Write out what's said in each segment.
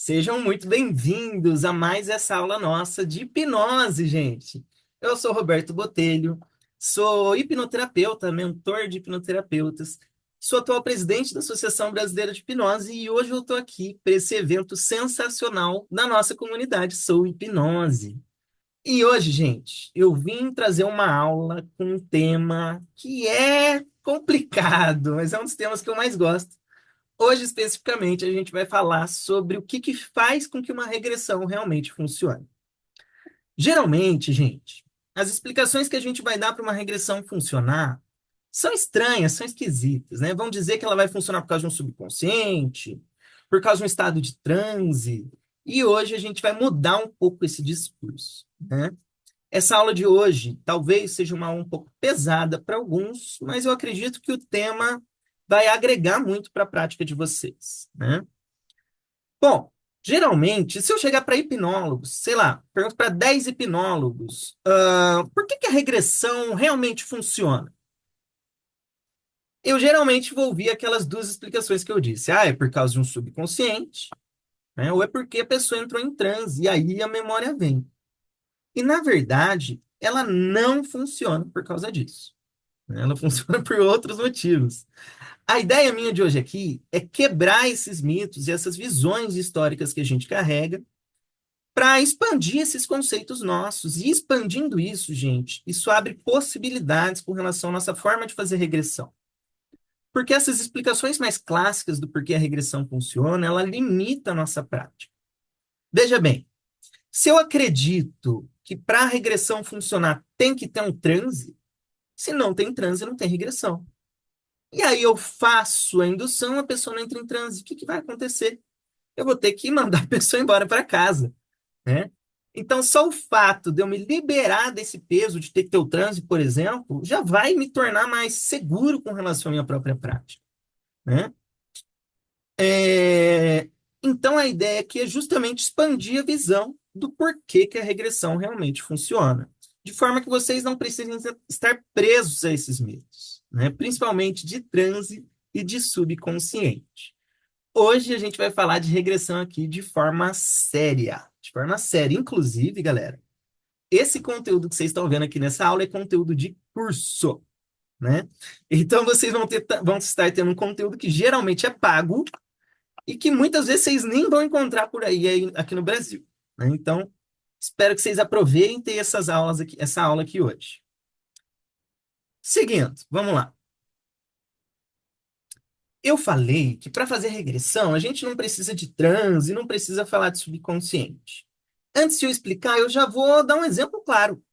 Sejam muito bem-vindos a mais essa aula nossa de hipnose, gente. Eu sou Roberto Botelho, sou hipnoterapeuta, mentor de hipnoterapeutas, sou atual presidente da Associação Brasileira de Hipnose e hoje eu estou aqui para esse evento sensacional na nossa comunidade Sou Hipnose. E hoje, gente, eu vim trazer uma aula com um tema que é complicado, mas é um dos temas que eu mais gosto. Hoje, especificamente, a gente vai falar sobre o que faz com que uma regressão realmente funcione. Geralmente, gente, as explicações que a gente vai dar para uma regressão funcionar são estranhas, são esquisitas, né? Vão dizer que ela vai funcionar por causa de um subconsciente, por causa de um estado de transe, e hoje a gente vai mudar um pouco esse discurso, né? Essa aula de hoje talvez seja uma aula um pouco pesada para alguns, mas eu acredito que o tema vai agregar muito para a prática de vocês, né? Bom, geralmente, se eu chegar para hipnólogos, sei lá, pergunto para 10 hipnólogos, por que a regressão realmente funciona? Eu geralmente vou ouvir aquelas duas explicações que eu disse. Ah, é por causa de um subconsciente, né? Ou é porque a pessoa entrou em transe e aí a memória vem. E, na verdade, ela não funciona por causa disso, né? Ela funciona por outros motivos. A ideia minha de hoje aqui é quebrar esses mitos e essas visões históricas que a gente carrega para expandir esses conceitos nossos. E expandindo isso, gente, isso abre possibilidades com relação à nossa forma de fazer regressão. Porque essas explicações mais clássicas do porquê a regressão funciona, ela limita a nossa prática. Veja bem, se eu acredito que para a regressão funcionar tem que ter um transe, se não tem transe, não tem regressão. E aí eu faço a indução, a pessoa não entra em transe. O que vai acontecer? Eu vou ter que mandar a pessoa embora para casa, né? Então, só o fato de eu me liberar desse peso de ter que ter o transe, por exemplo, já vai me tornar mais seguro com relação à minha própria prática, né? Então, a ideia aqui é justamente expandir a visão do porquê que a regressão realmente funciona, de forma que vocês não precisem estar presos a esses medos, né? Principalmente de transe e de subconsciente. Hoje a gente vai falar de regressão aqui de forma séria. De forma séria. Inclusive, galera, esse conteúdo que vocês estão vendo aqui nessa aula é conteúdo de curso, né? Então vocês vão estar tendo um conteúdo que geralmente é pago e que muitas vezes vocês nem vão encontrar por aí aqui no Brasil, né? Então, espero que vocês aproveitem ter essas aulas aqui, essa aula aqui hoje. Seguindo, vamos lá. Eu falei que para fazer regressão, a gente não precisa de transe, não precisa falar de subconsciente. Antes de eu explicar, eu já vou dar um exemplo claro.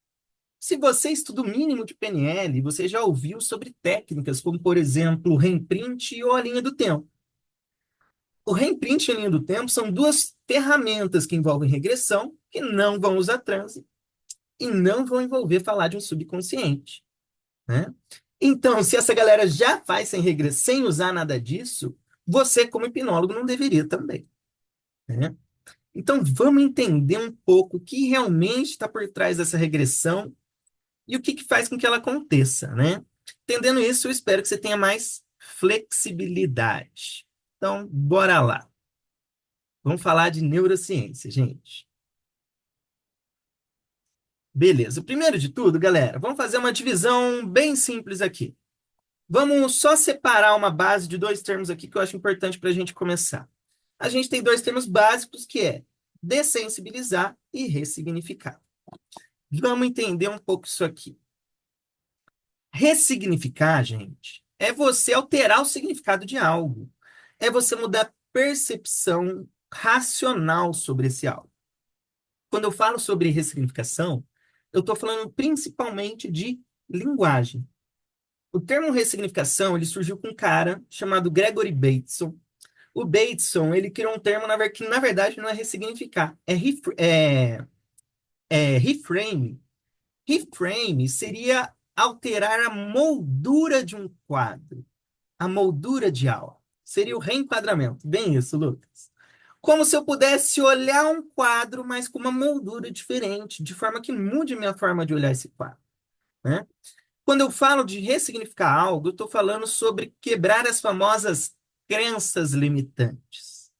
Se você estuda o mínimo de PNL, você já ouviu sobre técnicas como, por exemplo, o reimprint ou a linha do tempo. O reimprint e a linha do tempo são duas ferramentas que envolvem regressão, que não vão usar transe e não vão envolver falar de um subconsciente, né? Então, se essa galera já faz sem regressão, sem usar nada disso, você, como hipnólogo, não deveria também, né? Então, vamos entender um pouco o que realmente está por trás dessa regressão e o que faz com que ela aconteça, né? Entendendo isso, eu espero que você tenha mais flexibilidade. Então, bora lá. Vamos falar de neurociência, gente. Beleza. Primeiro de tudo, galera, vamos fazer uma divisão bem simples aqui. Vamos só separar uma base de dois termos aqui que eu acho importante para a gente começar. A gente tem dois termos básicos que é dessensibilizar e ressignificar. Vamos entender um pouco isso aqui. Ressignificar, gente, é você alterar o significado de algo. É você mudar a percepção racional sobre esse algo. Quando eu falo sobre ressignificação, eu estou falando principalmente de linguagem. O termo ressignificação, ele surgiu com um cara chamado Gregory Bateson. O Bateson, ele criou um termo que, na verdade, não é ressignificar, é reframe. Reframe seria alterar a moldura de um quadro, a moldura de algo. Seria o reenquadramento. Bem isso, Lucas. Como se eu pudesse olhar um quadro, mas com uma moldura diferente, de forma que mude minha forma de olhar esse quadro, né? Quando eu falo de ressignificar algo, eu estou falando sobre quebrar as famosas crenças limitantes.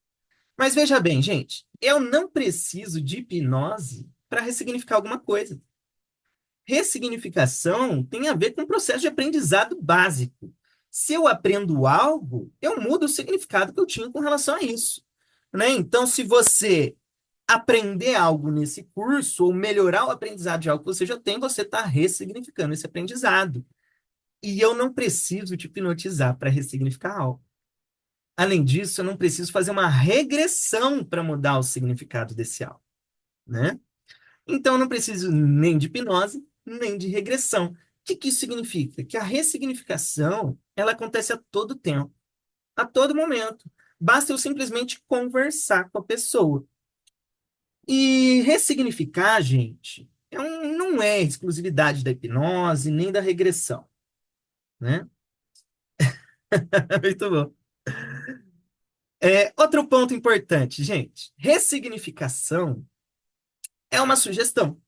Mas veja bem, gente, eu não preciso de hipnose para ressignificar alguma coisa. Ressignificação tem a ver com o processo de aprendizado básico. Se eu aprendo algo, eu mudo o significado que eu tinha com relação a isso, né? Então, se você aprender algo nesse curso ou melhorar o aprendizado de algo que você já tem, você está ressignificando esse aprendizado. E eu não preciso te hipnotizar para ressignificar algo. Além disso, eu não preciso fazer uma regressão para mudar o significado desse algo, né? Então, eu não preciso nem de hipnose, nem de regressão. O que que isso significa? Que a ressignificação, ela acontece a todo tempo, a todo momento. Basta eu simplesmente conversar com a pessoa. E ressignificar, gente, não é exclusividade da hipnose, nem da regressão, né? Muito bom. Outro ponto importante, gente. Ressignificação é uma sugestão.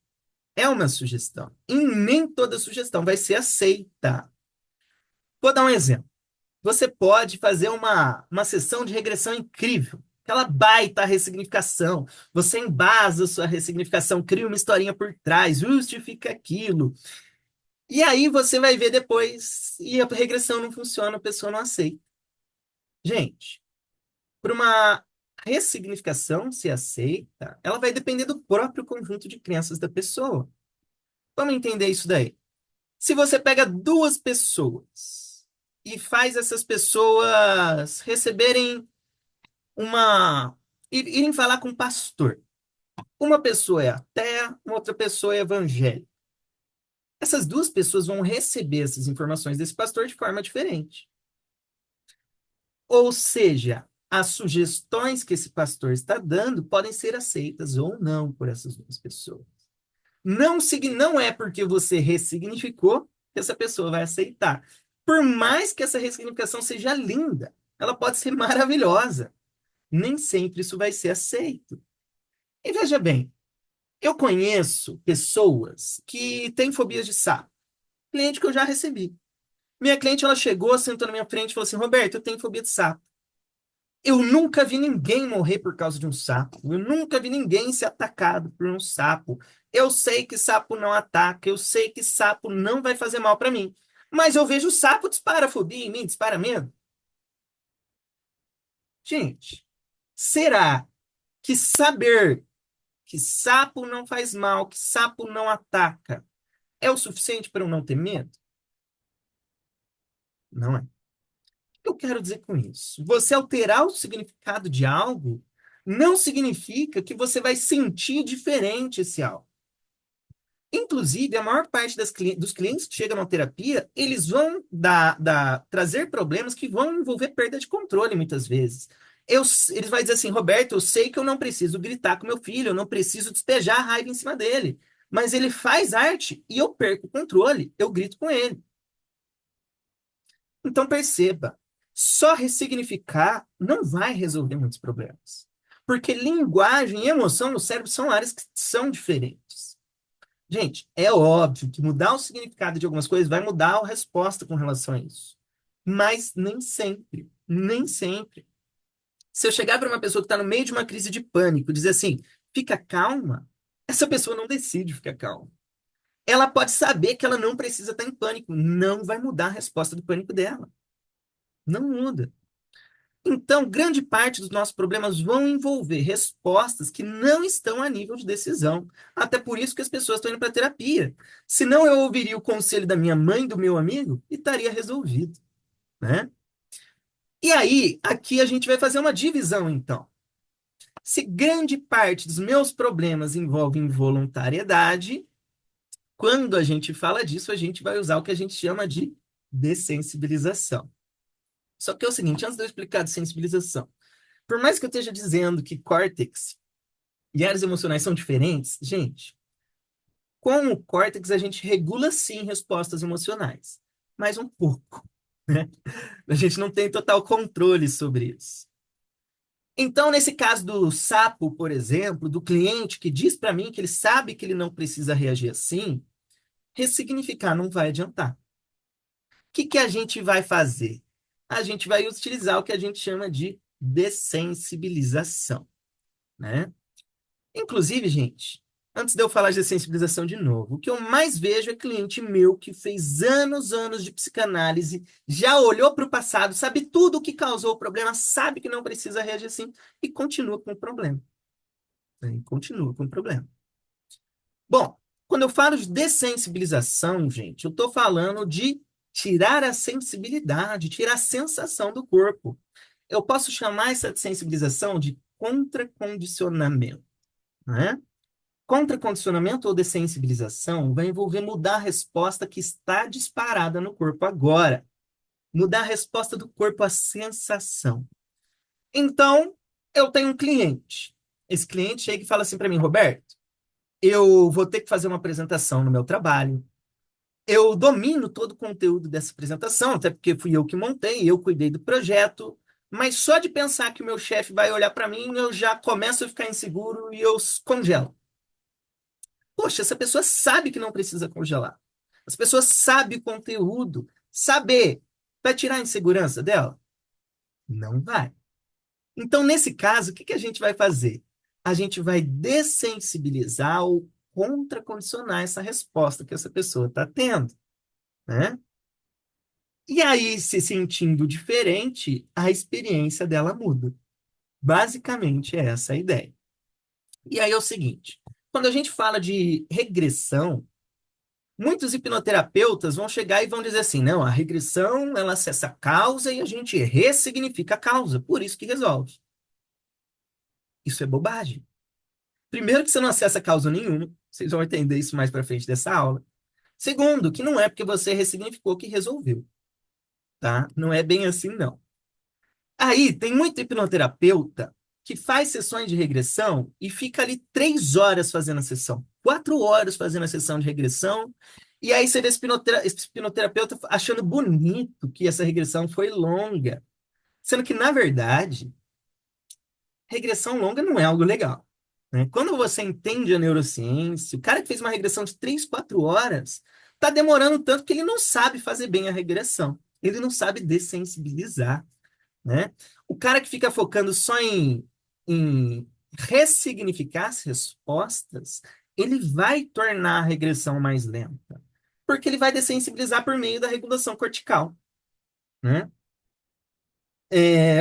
É uma sugestão. E nem toda sugestão vai ser aceita. Vou dar um exemplo. Você pode fazer uma sessão de regressão incrível. Aquela baita ressignificação. Você embasa a sua ressignificação, cria uma historinha por trás, justifica aquilo. E aí você vai ver depois e a regressão não funciona, a pessoa não aceita. Gente, para uma ressignificação ser aceita, ela vai depender do próprio conjunto de crenças da pessoa. Vamos entender isso daí. Se você pega duas pessoas e faz essas pessoas receberem irem falar com um pastor. Uma pessoa é ateia, uma outra pessoa é evangélica. Essas duas pessoas vão receber essas informações desse pastor de forma diferente. Ou seja, as sugestões que esse pastor está dando podem ser aceitas ou não por essas duas pessoas. Não é porque você ressignificou que essa pessoa vai aceitar. Por mais que essa ressignificação seja linda, ela pode ser maravilhosa. Nem sempre isso vai ser aceito. E veja bem, eu conheço pessoas que têm fobias de sapo. Cliente que eu já recebi. Minha cliente, ela chegou, sentou na minha frente e falou assim, Roberto, eu tenho fobia de sapo. Eu nunca vi ninguém morrer por causa de um sapo. Eu nunca vi ninguém ser atacado por um sapo. Eu sei que sapo não ataca, eu sei que sapo não vai fazer mal para mim. Mas eu vejo o sapo dispara fobia em mim, dispara medo. Gente, será que saber que sapo não faz mal, que sapo não ataca, é o suficiente para eu não ter medo? Não é. O que eu quero dizer com isso? Você alterar o significado de algo não significa que você vai sentir diferente esse algo. Inclusive, a maior parte dos clientes que chegam na terapia, eles vão trazer problemas que vão envolver perda de controle, muitas vezes. Eles vão dizer assim, Roberto, eu sei que eu não preciso gritar com meu filho, eu não preciso despejar a raiva em cima dele, mas ele faz arte e eu perco o controle, eu grito com ele. Então, perceba, só ressignificar não vai resolver muitos problemas. Porque linguagem e emoção no cérebro são áreas que são diferentes. Gente, é óbvio que mudar o significado de algumas coisas vai mudar a resposta com relação a isso. Mas nem sempre. Nem sempre. Se eu chegar para uma pessoa que está no meio de uma crise de pânico e dizer assim, fica calma, essa pessoa não decide ficar calma. Ela pode saber que ela não precisa estar em pânico. Não vai mudar a resposta do pânico dela. Não muda. Então, grande parte dos nossos problemas vão envolver respostas que não estão a nível de decisão. Até por isso que as pessoas estão indo para terapia. Senão eu ouviria o conselho da minha mãe, do meu amigo, e estaria resolvido, né? E aí, aqui a gente vai fazer uma divisão, então. Se grande parte dos meus problemas envolve involuntariedade, quando a gente fala disso, a gente vai usar o que a gente chama de dessensibilização. Só que é o seguinte, antes de eu explicar dessensibilização, por mais que eu esteja dizendo que córtex e áreas emocionais são diferentes, gente, com o córtex a gente regula sim respostas emocionais, mas um pouco, né? A gente não tem total controle sobre isso. Então, nesse caso do sapo, por exemplo, do cliente que diz para mim que ele sabe que ele não precisa reagir assim, ressignificar não vai adiantar. O que que a gente vai fazer? A gente vai utilizar o que a gente chama de dessensibilização, né? Inclusive, gente, antes de eu falar de dessensibilização de novo, o que eu mais vejo é cliente meu que fez anos de psicanálise, já olhou para o passado, sabe tudo o que causou o problema, sabe que não precisa reagir assim e continua com o problema, né? E continua com o problema. Bom, quando eu falo de dessensibilização, gente, eu estou falando de tirar a sensibilidade, tirar a sensação do corpo. Eu posso chamar essa sensibilização de contracondicionamento, né? Contracondicionamento ou dessensibilização vai envolver mudar a resposta que está disparada no corpo agora. Mudar a resposta do corpo à sensação. Então, eu tenho um cliente. Esse cliente chega e fala assim para mim, Roberto, eu vou ter que fazer uma apresentação no meu trabalho. Eu domino todo o conteúdo dessa apresentação, até porque fui eu que montei, eu cuidei do projeto, mas só de pensar que o meu chefe vai olhar para mim, eu já começo a ficar inseguro e eu congelo. Poxa, essa pessoa sabe que não precisa congelar. As pessoas sabem o conteúdo. Saber vai tirar a insegurança dela? Não vai. Então, nesse caso, o que que a gente vai fazer? A gente vai dessensibilizar ou contracondicionar essa resposta que essa pessoa está tendo, né? E aí, se sentindo diferente, a experiência dela muda. Basicamente, é essa a ideia. E aí é o seguinte: quando a gente fala de regressão, muitos hipnoterapeutas vão chegar e vão dizer assim: não, a regressão ela acessa a causa e a gente ressignifica a causa, por isso que resolve. Isso é bobagem. Primeiro, que você não acessa causa nenhuma, vocês vão entender isso mais para frente dessa aula. Segundo, que não é porque você ressignificou que resolveu, tá? Não é bem assim, não. Aí, tem muito hipnoterapeuta que faz sessões de regressão e fica ali 3 horas fazendo a sessão, 4 horas fazendo a sessão de regressão, e aí você vê esse hipnoterapeuta achando bonito que essa regressão foi longa, sendo que, na verdade, regressão longa não é algo legal, né? Quando você entende a neurociência, o cara que fez uma regressão de 3, 4 horas está demorando tanto que ele não sabe fazer bem a regressão, ele não sabe dessensibilizar, né? O cara que fica focando só em ressignificar as respostas, ele vai tornar a regressão mais lenta, porque ele vai dessensibilizar por meio da regulação cortical, né?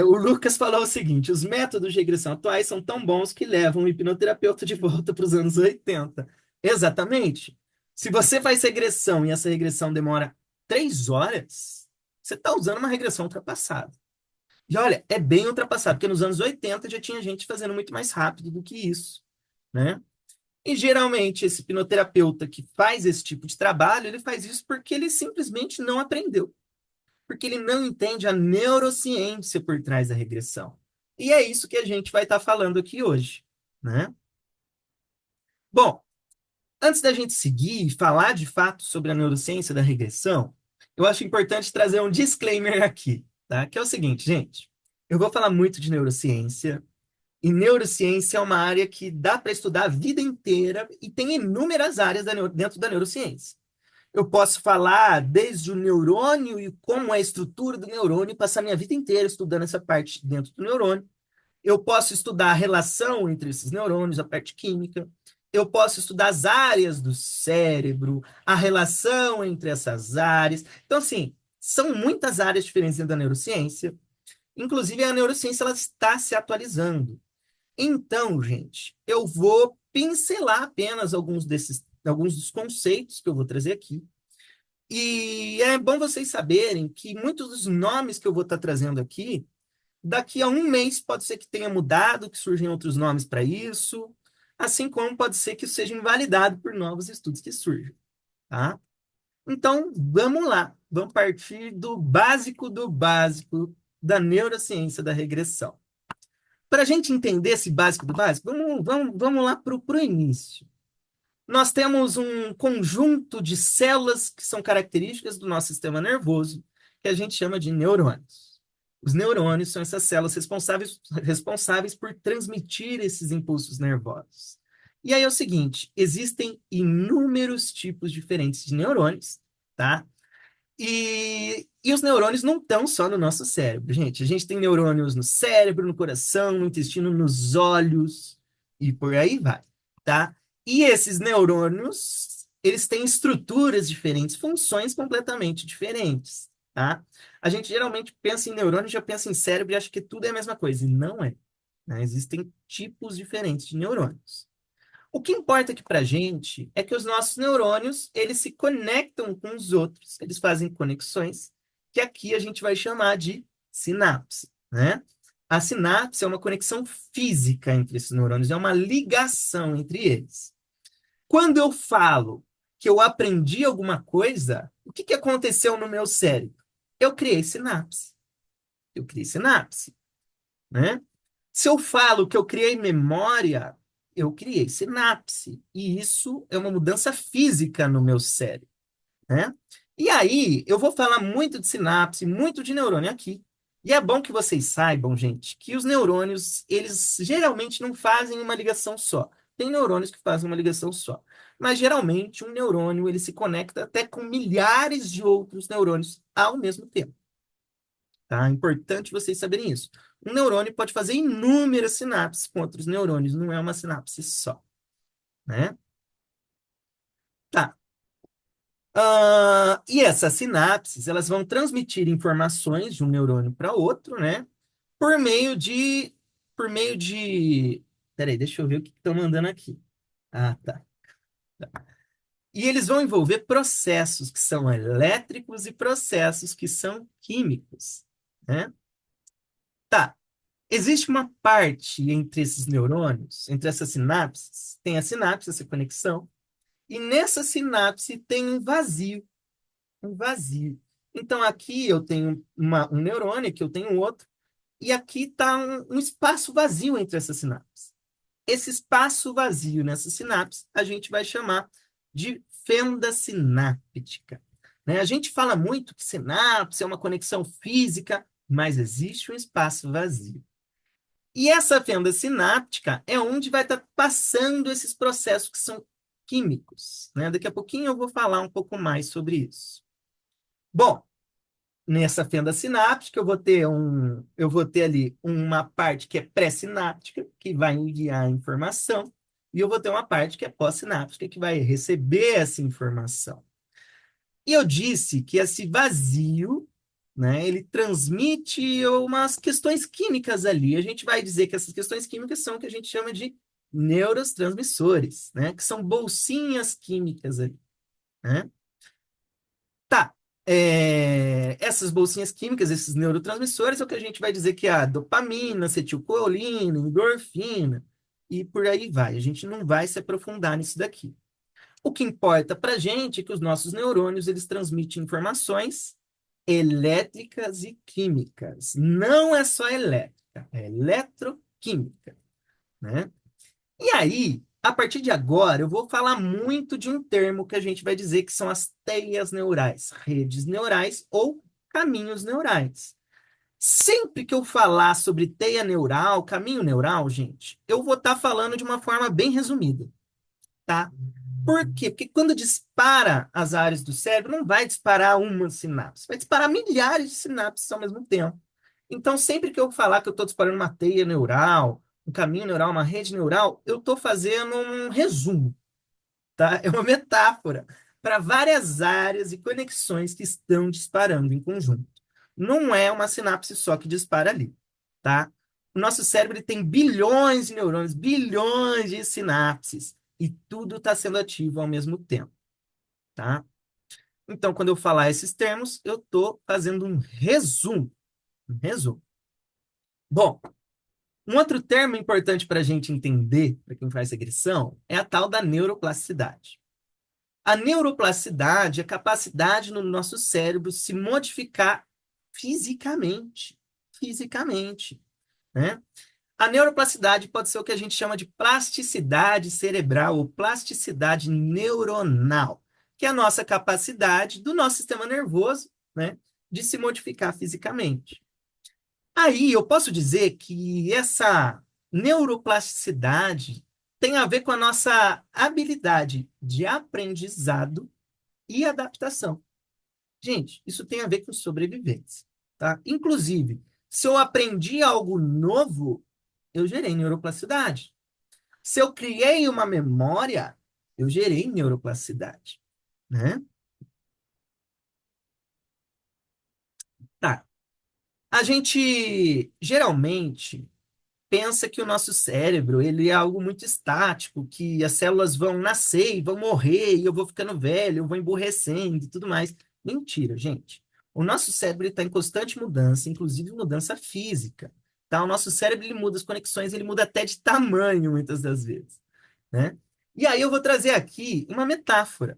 O Lucas falou o seguinte: os métodos de regressão atuais são tão bons que levam o hipnoterapeuta de volta para os anos 80. Exatamente. Se você faz regressão e essa regressão demora 3 horas, você está usando uma regressão ultrapassada. E olha, é bem ultrapassado, porque nos anos 80 já tinha gente fazendo muito mais rápido do que isso, né? E geralmente esse hipnoterapeuta que faz esse tipo de trabalho, ele faz isso porque ele simplesmente não aprendeu, porque ele não entende a neurociência por trás da regressão. E é isso que a gente vai estar falando aqui hoje, né? Bom, antes da gente seguir e falar de fato sobre a neurociência da regressão, eu acho importante trazer um disclaimer aqui, tá? Que é o seguinte, gente, eu vou falar muito de neurociência, e neurociência é uma área que dá para estudar a vida inteira e tem inúmeras áreas dentro da neurociência. Eu posso falar desde o neurônio e como é a estrutura do neurônio, passar minha vida inteira estudando essa parte dentro do neurônio. Eu posso estudar a relação entre esses neurônios, a parte química. Eu posso estudar as áreas do cérebro, a relação entre essas áreas. Então, assim, são muitas áreas diferentes dentro da neurociência. Inclusive, a neurociência ela está se atualizando. Então, gente, eu vou pincelar apenas alguns dos conceitos que eu vou trazer aqui. E é bom vocês saberem que muitos dos nomes que eu vou estar trazendo aqui, daqui a um mês pode ser que tenha mudado, que surjam outros nomes para isso, assim como pode ser que isso seja invalidado por novos estudos que surjam, tá? Então, vamos lá. Vamos partir do básico da neurociência da regressão. Para a gente entender esse básico do básico, vamos lá para o início. Nós temos um conjunto de células que são características do nosso sistema nervoso, que a gente chama de neurônios. Os neurônios são essas células responsáveis por transmitir esses impulsos nervosos. E aí é o seguinte, existem inúmeros tipos diferentes de neurônios, tá? E E os neurônios não estão só no nosso cérebro, gente. A gente tem neurônios no cérebro, no coração, no intestino, nos olhos e por aí vai, tá? E esses neurônios, eles têm estruturas diferentes, funções completamente diferentes, tá? A gente geralmente pensa em neurônio, já pensa em cérebro e acha que tudo é a mesma coisa, e não é, né? Existem tipos diferentes de neurônios. O que importa aqui para a gente é que os nossos neurônios, eles se conectam com os outros, eles fazem conexões, que aqui a gente vai chamar de sinapse, né? A sinapse é uma conexão física entre esses neurônios, é uma ligação entre eles. Quando eu falo que eu aprendi alguma coisa, o que que aconteceu no meu cérebro? Eu criei sinapse. Eu criei sinapse, né? Se eu falo que eu criei memória, eu criei sinapse. E isso é uma mudança física no meu cérebro, né? E aí, eu vou falar muito de sinapse, muito de neurônio aqui. E é bom que vocês saibam, gente, que os neurônios, eles geralmente não fazem uma ligação só. Tem neurônios que fazem uma ligação só. Mas geralmente um neurônio, ele se conecta até com milhares de outros neurônios ao mesmo tempo. Tá? É importante vocês saberem isso. Um neurônio pode fazer inúmeras sinapses com outros neurônios, não é uma sinapse só, né? Tá. E essas sinapses, elas vão transmitir informações de um neurônio para outro, né? Por meio de, por meio de, peraí, deixa eu ver o que estão mandando aqui. Ah, tá. E eles vão envolver processos que são elétricos e processos que são químicos, né? Tá. Existe uma parte entre esses neurônios, entre essas sinapses, tem a sinapse, essa conexão, e nessa sinapse tem um vazio, um vazio. Então aqui eu tenho um neurônio, aqui eu tenho outro, e aqui está um espaço vazio entre essas sinapses. Esse espaço vazio nessa sinapse a gente vai chamar de fenda sináptica. Né? A gente fala muito que sinapse é uma conexão física, mas existe um espaço vazio. E essa fenda sináptica é onde vai estar passando esses processos que são químicos, né? Daqui a pouquinho eu vou falar um pouco mais sobre isso. Bom, nessa fenda sináptica eu vou ter ali uma parte que é pré-sináptica, que vai enviar a informação, e eu vou ter uma parte que é pós-sináptica, que vai receber essa informação. E eu disse que esse vazio, né, ele transmite umas questões químicas ali. A gente vai dizer que essas questões químicas são o que a gente chama de neurotransmissores, né, que são bolsinhas químicas ali, né? Tá. Essas bolsinhas químicas, esses neurotransmissores, é o que a gente vai dizer que é a dopamina, acetilcolina, endorfina, e por aí vai. A gente não vai se aprofundar nisso daqui. O que importa para a gente é que os nossos neurônios eles transmitem informações elétricas e químicas. Não é só elétrica, é eletroquímica, né? E aí, a partir de agora, eu vou falar muito de um termo que a gente vai dizer que são as teias neurais, redes neurais ou caminhos neurais. Sempre que eu falar sobre teia neural, caminho neural, gente, eu vou estar falando de uma forma bem resumida, tá? Por quê? Porque quando dispara as áreas do cérebro, não vai disparar uma sinapse, vai disparar milhares de sinapses ao mesmo tempo. Então, sempre que eu falar que eu estou disparando uma teia neural, um caminho neural, uma rede neural, eu estou fazendo um resumo, tá? É uma metáfora para várias áreas e conexões que estão disparando em conjunto. Não é uma sinapse só que dispara ali, tá? O nosso cérebro ele tem bilhões de neurônios, bilhões de sinapses, e tudo está sendo ativo ao mesmo tempo, tá? Então, quando eu falar esses termos, eu estou fazendo um resumo. Um resumo. Bom, um outro termo importante para a gente entender, para quem faz regressão, é a tal da neuroplasticidade. A neuroplasticidade é a capacidade no nosso cérebro se modificar fisicamente. Fisicamente, né? A neuroplasticidade pode ser o que a gente chama de plasticidade cerebral ou plasticidade neuronal, que é a nossa capacidade do nosso sistema nervoso, né, de se modificar fisicamente. Aí eu posso dizer que essa neuroplasticidade tem a ver com a nossa habilidade de aprendizado e adaptação. Gente, isso tem a ver com sobrevivência, tá? Inclusive, se eu aprendi algo novo, eu gerei neuroplasticidade. Se eu criei uma memória, eu gerei neuroplasticidade, né? Tá. A gente geralmente pensa que o nosso cérebro, ele é algo muito estático, que as células vão nascer e vão morrer, e eu vou ficando velho, eu vou emburrecendo e tudo mais. Mentira, gente. O nosso cérebro está em constante mudança, inclusive mudança física, tá? O nosso cérebro, ele muda as conexões, ele muda até de tamanho, muitas das vezes, né? E aí eu vou trazer aqui uma metáfora.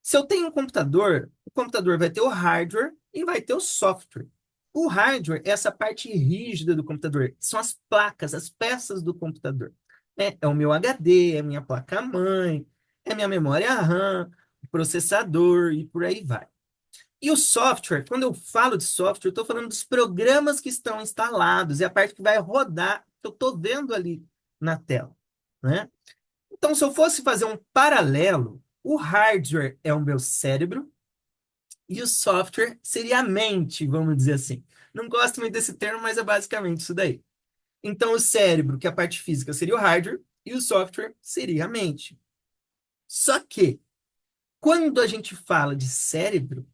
Se eu tenho um computador, o computador vai ter o hardware e vai ter o software. O hardware é essa parte rígida do computador, são as placas, as peças do computador. É o meu HD, é a minha placa-mãe, é a minha memória RAM, o processador e por aí vai. E o software, quando eu falo de software, eu estou falando dos programas que estão instalados, é a parte que vai rodar, que eu estou vendo ali na tela, né? Então, se eu fosse fazer um paralelo, o hardware é o meu cérebro e o software seria a mente, vamos dizer assim. Não gosto muito desse termo, mas é basicamente isso daí. Então, o cérebro, que é a parte física, seria o hardware e o software seria a mente. Só que, quando a gente fala de cérebro,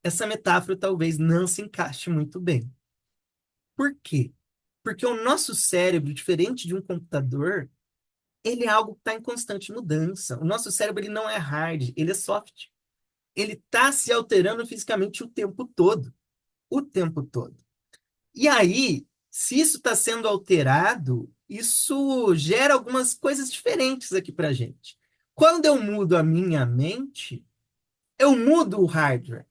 essa metáfora talvez não se encaixe muito bem. Por quê? Porque o nosso cérebro, diferente de um computador, ele é algo que está em constante mudança. O nosso cérebro ele não é hard, ele é soft. Ele está se alterando fisicamente o tempo todo. O tempo todo. E aí, se isso está sendo alterado, isso gera algumas coisas diferentes aqui para a gente. Quando eu mudo a minha mente, eu mudo o hardware.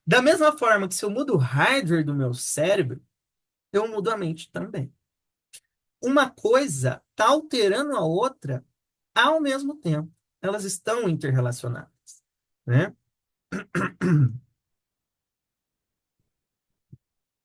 Da mesma forma que se eu mudo o hardware do meu cérebro, eu mudo a mente também. Uma coisa está alterando a outra ao mesmo tempo. Elas estão interrelacionadas, né?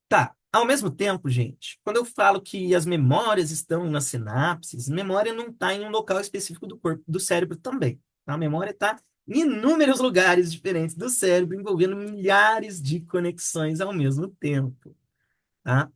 Tá. Ao mesmo tempo, gente, quando eu falo que as memórias estão nas sinapses, memória não está em um local específico do corpo, do cérebro também. Tá? A memória está em inúmeros lugares diferentes do cérebro, envolvendo milhares de conexões ao mesmo tempo. Tá?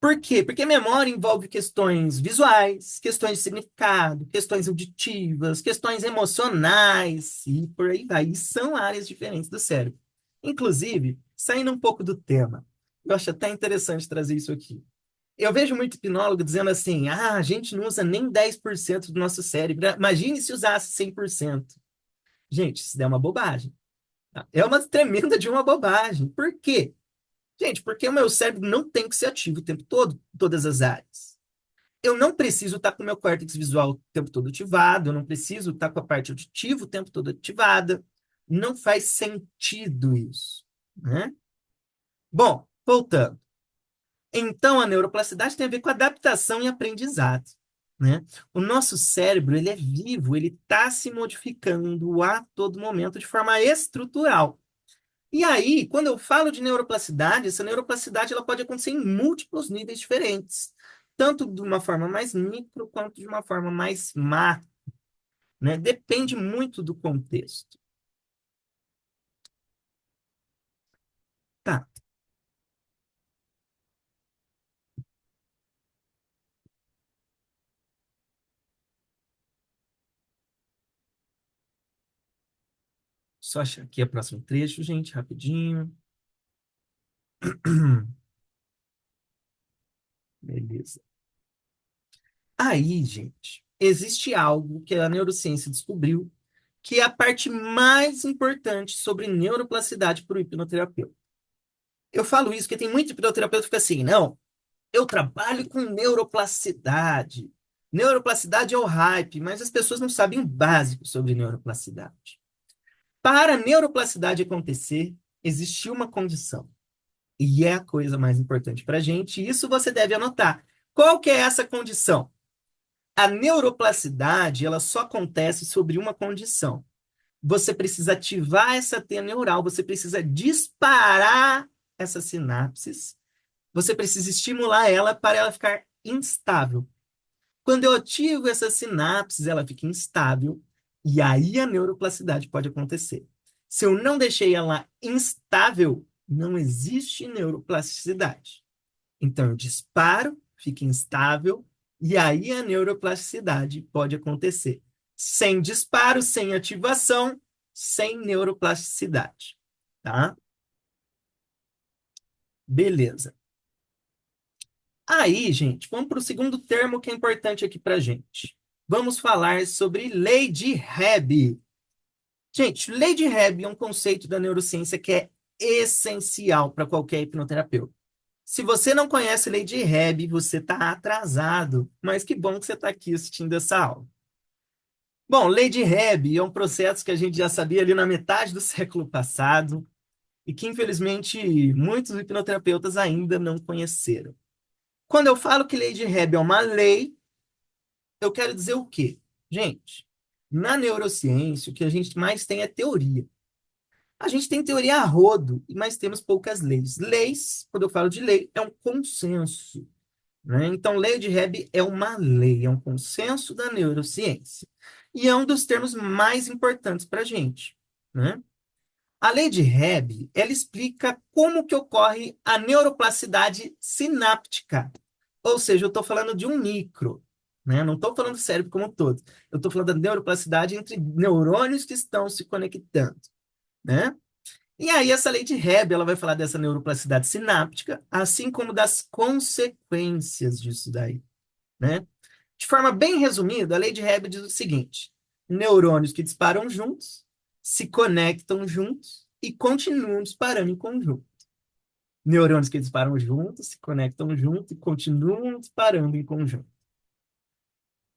Por quê? Porque memória envolve questões visuais, questões de significado, questões auditivas, questões emocionais e por aí vai. E são áreas diferentes do cérebro. Inclusive, saindo um pouco do tema, eu acho até interessante trazer isso aqui. Eu vejo muito hipnólogo dizendo assim: ah, a gente não usa nem 10% do nosso cérebro. Imagine se usasse 100%. Gente, isso daí é uma bobagem. Tá? É uma tremenda de uma bobagem. Por quê? Gente, porque o meu cérebro não tem que ser ativo o tempo todo, em todas as áreas. Eu não preciso estar com o meu córtex visual o tempo todo ativado, eu não preciso estar com a parte auditiva o tempo todo ativada. Não faz sentido isso, né? Bom, voltando. Então, a neuroplasticidade tem a ver com adaptação e aprendizado, né? O nosso cérebro, ele é vivo, ele está se modificando a todo momento de forma estrutural. E aí, quando eu falo de neuroplasticidade, essa neuroplasticidade ela pode acontecer em múltiplos níveis diferentes, tanto de uma forma mais micro quanto de uma forma mais macro, né? Depende muito do contexto. Tá, só achar aqui o próximo trecho, gente, rapidinho. Beleza. Aí, gente, existe algo que a neurociência descobriu, que é a parte mais importante sobre neuroplasticidade para o hipnoterapeuta. Eu falo isso porque tem muito hipnoterapeuta que fica assim, não, eu trabalho com neuroplasticidade. Neuroplasticidade é o hype, mas as pessoas não sabem o básico sobre neuroplasticidade. Para a neuroplasticidade acontecer, existe uma condição. E é a coisa mais importante para a gente, e isso você deve anotar. Qual que é essa condição? A neuroplasticidade, ela só acontece sobre uma condição. Você precisa ativar essa teia neural, você precisa disparar essas sinapses, você precisa estimular ela para ela ficar instável. Quando eu ativo essas sinapses, ela fica instável, e aí a neuroplasticidade pode acontecer. Se eu não deixei ela instável, não existe neuroplasticidade. Então, eu disparo, fica instável, e aí a neuroplasticidade pode acontecer. Sem disparo, sem ativação, sem neuroplasticidade. Tá? Beleza. Aí, gente, vamos para o segundo termo que é importante aqui para gente. Vamos falar sobre lei de Hebb. Gente, lei de Hebb é um conceito da neurociência que é essencial para qualquer hipnoterapeuta. Se você não conhece lei de Hebb, você está atrasado. Mas que bom que você está aqui assistindo essa aula. Bom, lei de Hebb é um processo que a gente já sabia ali na metade do século passado e que, infelizmente, muitos hipnoterapeutas ainda não conheceram. Quando eu falo que lei de Hebb é uma lei, eu quero dizer o quê? Gente, na neurociência, o que a gente mais tem é teoria. A gente tem teoria a rodo, mas temos poucas leis. Leis, quando eu falo de lei, é um consenso, né? Então, lei de Hebb é uma lei, é um consenso da neurociência. E é um dos termos mais importantes para a gente, né? A lei de Hebb, ela explica como que ocorre a neuroplasticidade sináptica. Ou seja, eu estou falando de um micro, né? Não estou falando do cérebro como um todo. Eu estou falando da neuroplasticidade entre neurônios que estão se conectando, né? E aí, essa lei de Hebb, ela vai falar dessa neuroplasticidade sináptica, assim como das consequências disso daí, né? De forma bem resumida, a lei de Hebb diz o seguinte: neurônios que disparam juntos se conectam juntos e continuam disparando em conjunto. Neurônios que disparam juntos se conectam juntos e continuam disparando em conjunto.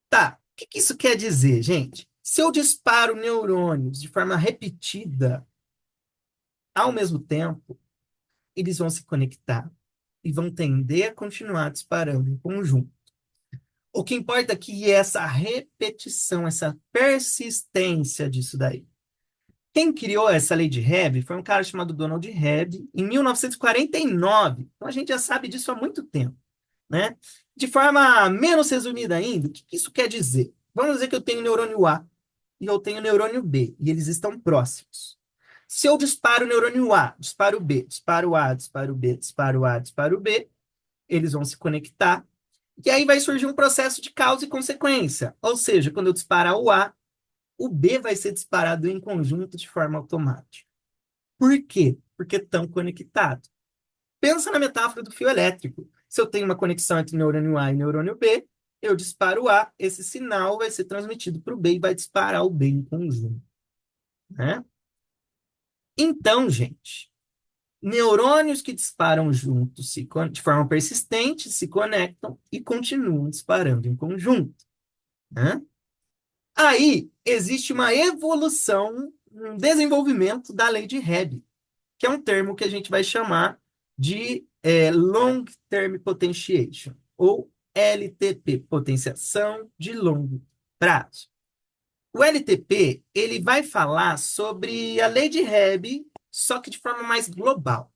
Tá, o que isso quer dizer, gente? Se eu disparo neurônios de forma repetida, ao mesmo tempo, eles vão se conectar e vão tender a continuar disparando em conjunto. O que importa aqui é essa repetição, essa persistência disso daí. Quem criou essa lei de Hebb foi um cara chamado Donald Hebb, em 1949. Então a gente já sabe disso há muito tempo, né? De forma menos resumida ainda, o que isso quer dizer? Vamos dizer que eu tenho neurônio A e eu tenho neurônio B, e eles estão próximos. Se eu disparo o neurônio A, disparo o B, disparo A, disparo B, disparo A, disparo B, eles vão se conectar. E aí vai surgir um processo de causa e consequência. Ou seja, quando eu disparar o A, o B vai ser disparado em conjunto de forma automática. Por quê? Porque estão conectados. Pensa na metáfora do fio elétrico. Se eu tenho uma conexão entre neurônio A e neurônio B, eu disparo o A, esse sinal vai ser transmitido para o B e vai disparar o B em conjunto, né? Então, gente, neurônios que disparam juntos de forma persistente se conectam e continuam disparando em conjunto, né? Aí existe uma evolução, um desenvolvimento da lei de Hebb, que é um termo que a gente vai chamar de Long Term Potentiation, ou LTP, potenciação de longo prazo. O LTP, ele vai falar sobre a lei de Hebb, só que de forma mais global.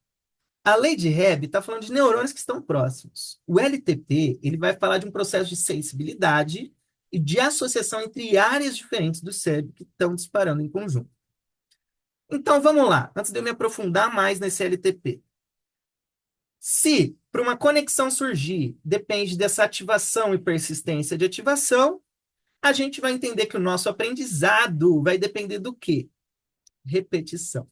A lei de Hebb está falando de neurônios que estão próximos. O LTP, ele vai falar de um processo de sensibilidade e de associação entre áreas diferentes do cérebro que estão disparando em conjunto. Então, vamos lá, antes de eu me aprofundar mais nesse LTP. Se para uma conexão surgir, depende dessa ativação e persistência de ativação, a gente vai entender que o nosso aprendizado vai depender do quê? Repetição.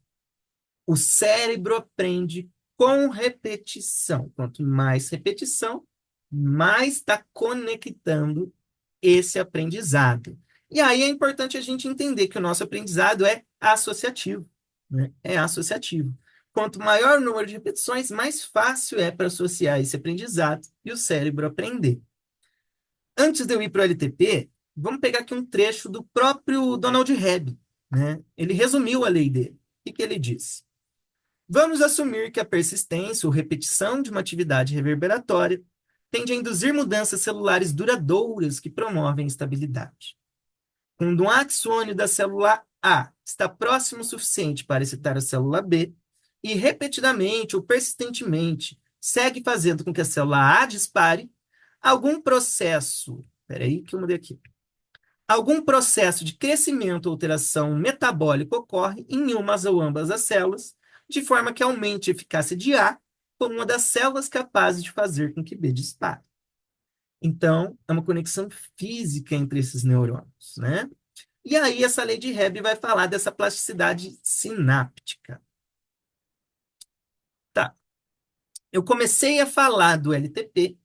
O cérebro aprende com repetição. Quanto mais repetição, mais está conectando esse aprendizado. E aí é importante a gente entender que o nosso aprendizado é associativo, né? É associativo. Quanto maior o número de repetições, mais fácil é para associar esse aprendizado e o cérebro aprender. Antes de eu ir para o LTP, vamos pegar aqui um trecho do próprio Donald Hebb, né? Ele resumiu a lei dele. O que ele disse? Vamos assumir que a persistência ou repetição de uma atividade reverberatória tende a induzir mudanças celulares duradouras que promovem estabilidade. Quando um axônio da célula A está próximo o suficiente para excitar a célula B, e repetidamente ou persistentemente segue fazendo com que a célula A dispare, algum processo. Espera aí que eu mudei aqui. Algum processo de crescimento ou alteração metabólica ocorre em umas ou ambas as células, de forma que aumente a eficácia de A por uma das células capazes de fazer com que B dispare. Então, é uma conexão física entre esses neurônios, né? E aí, essa lei de Hebb vai falar dessa plasticidade sináptica. Tá. Eu comecei a falar do LTP,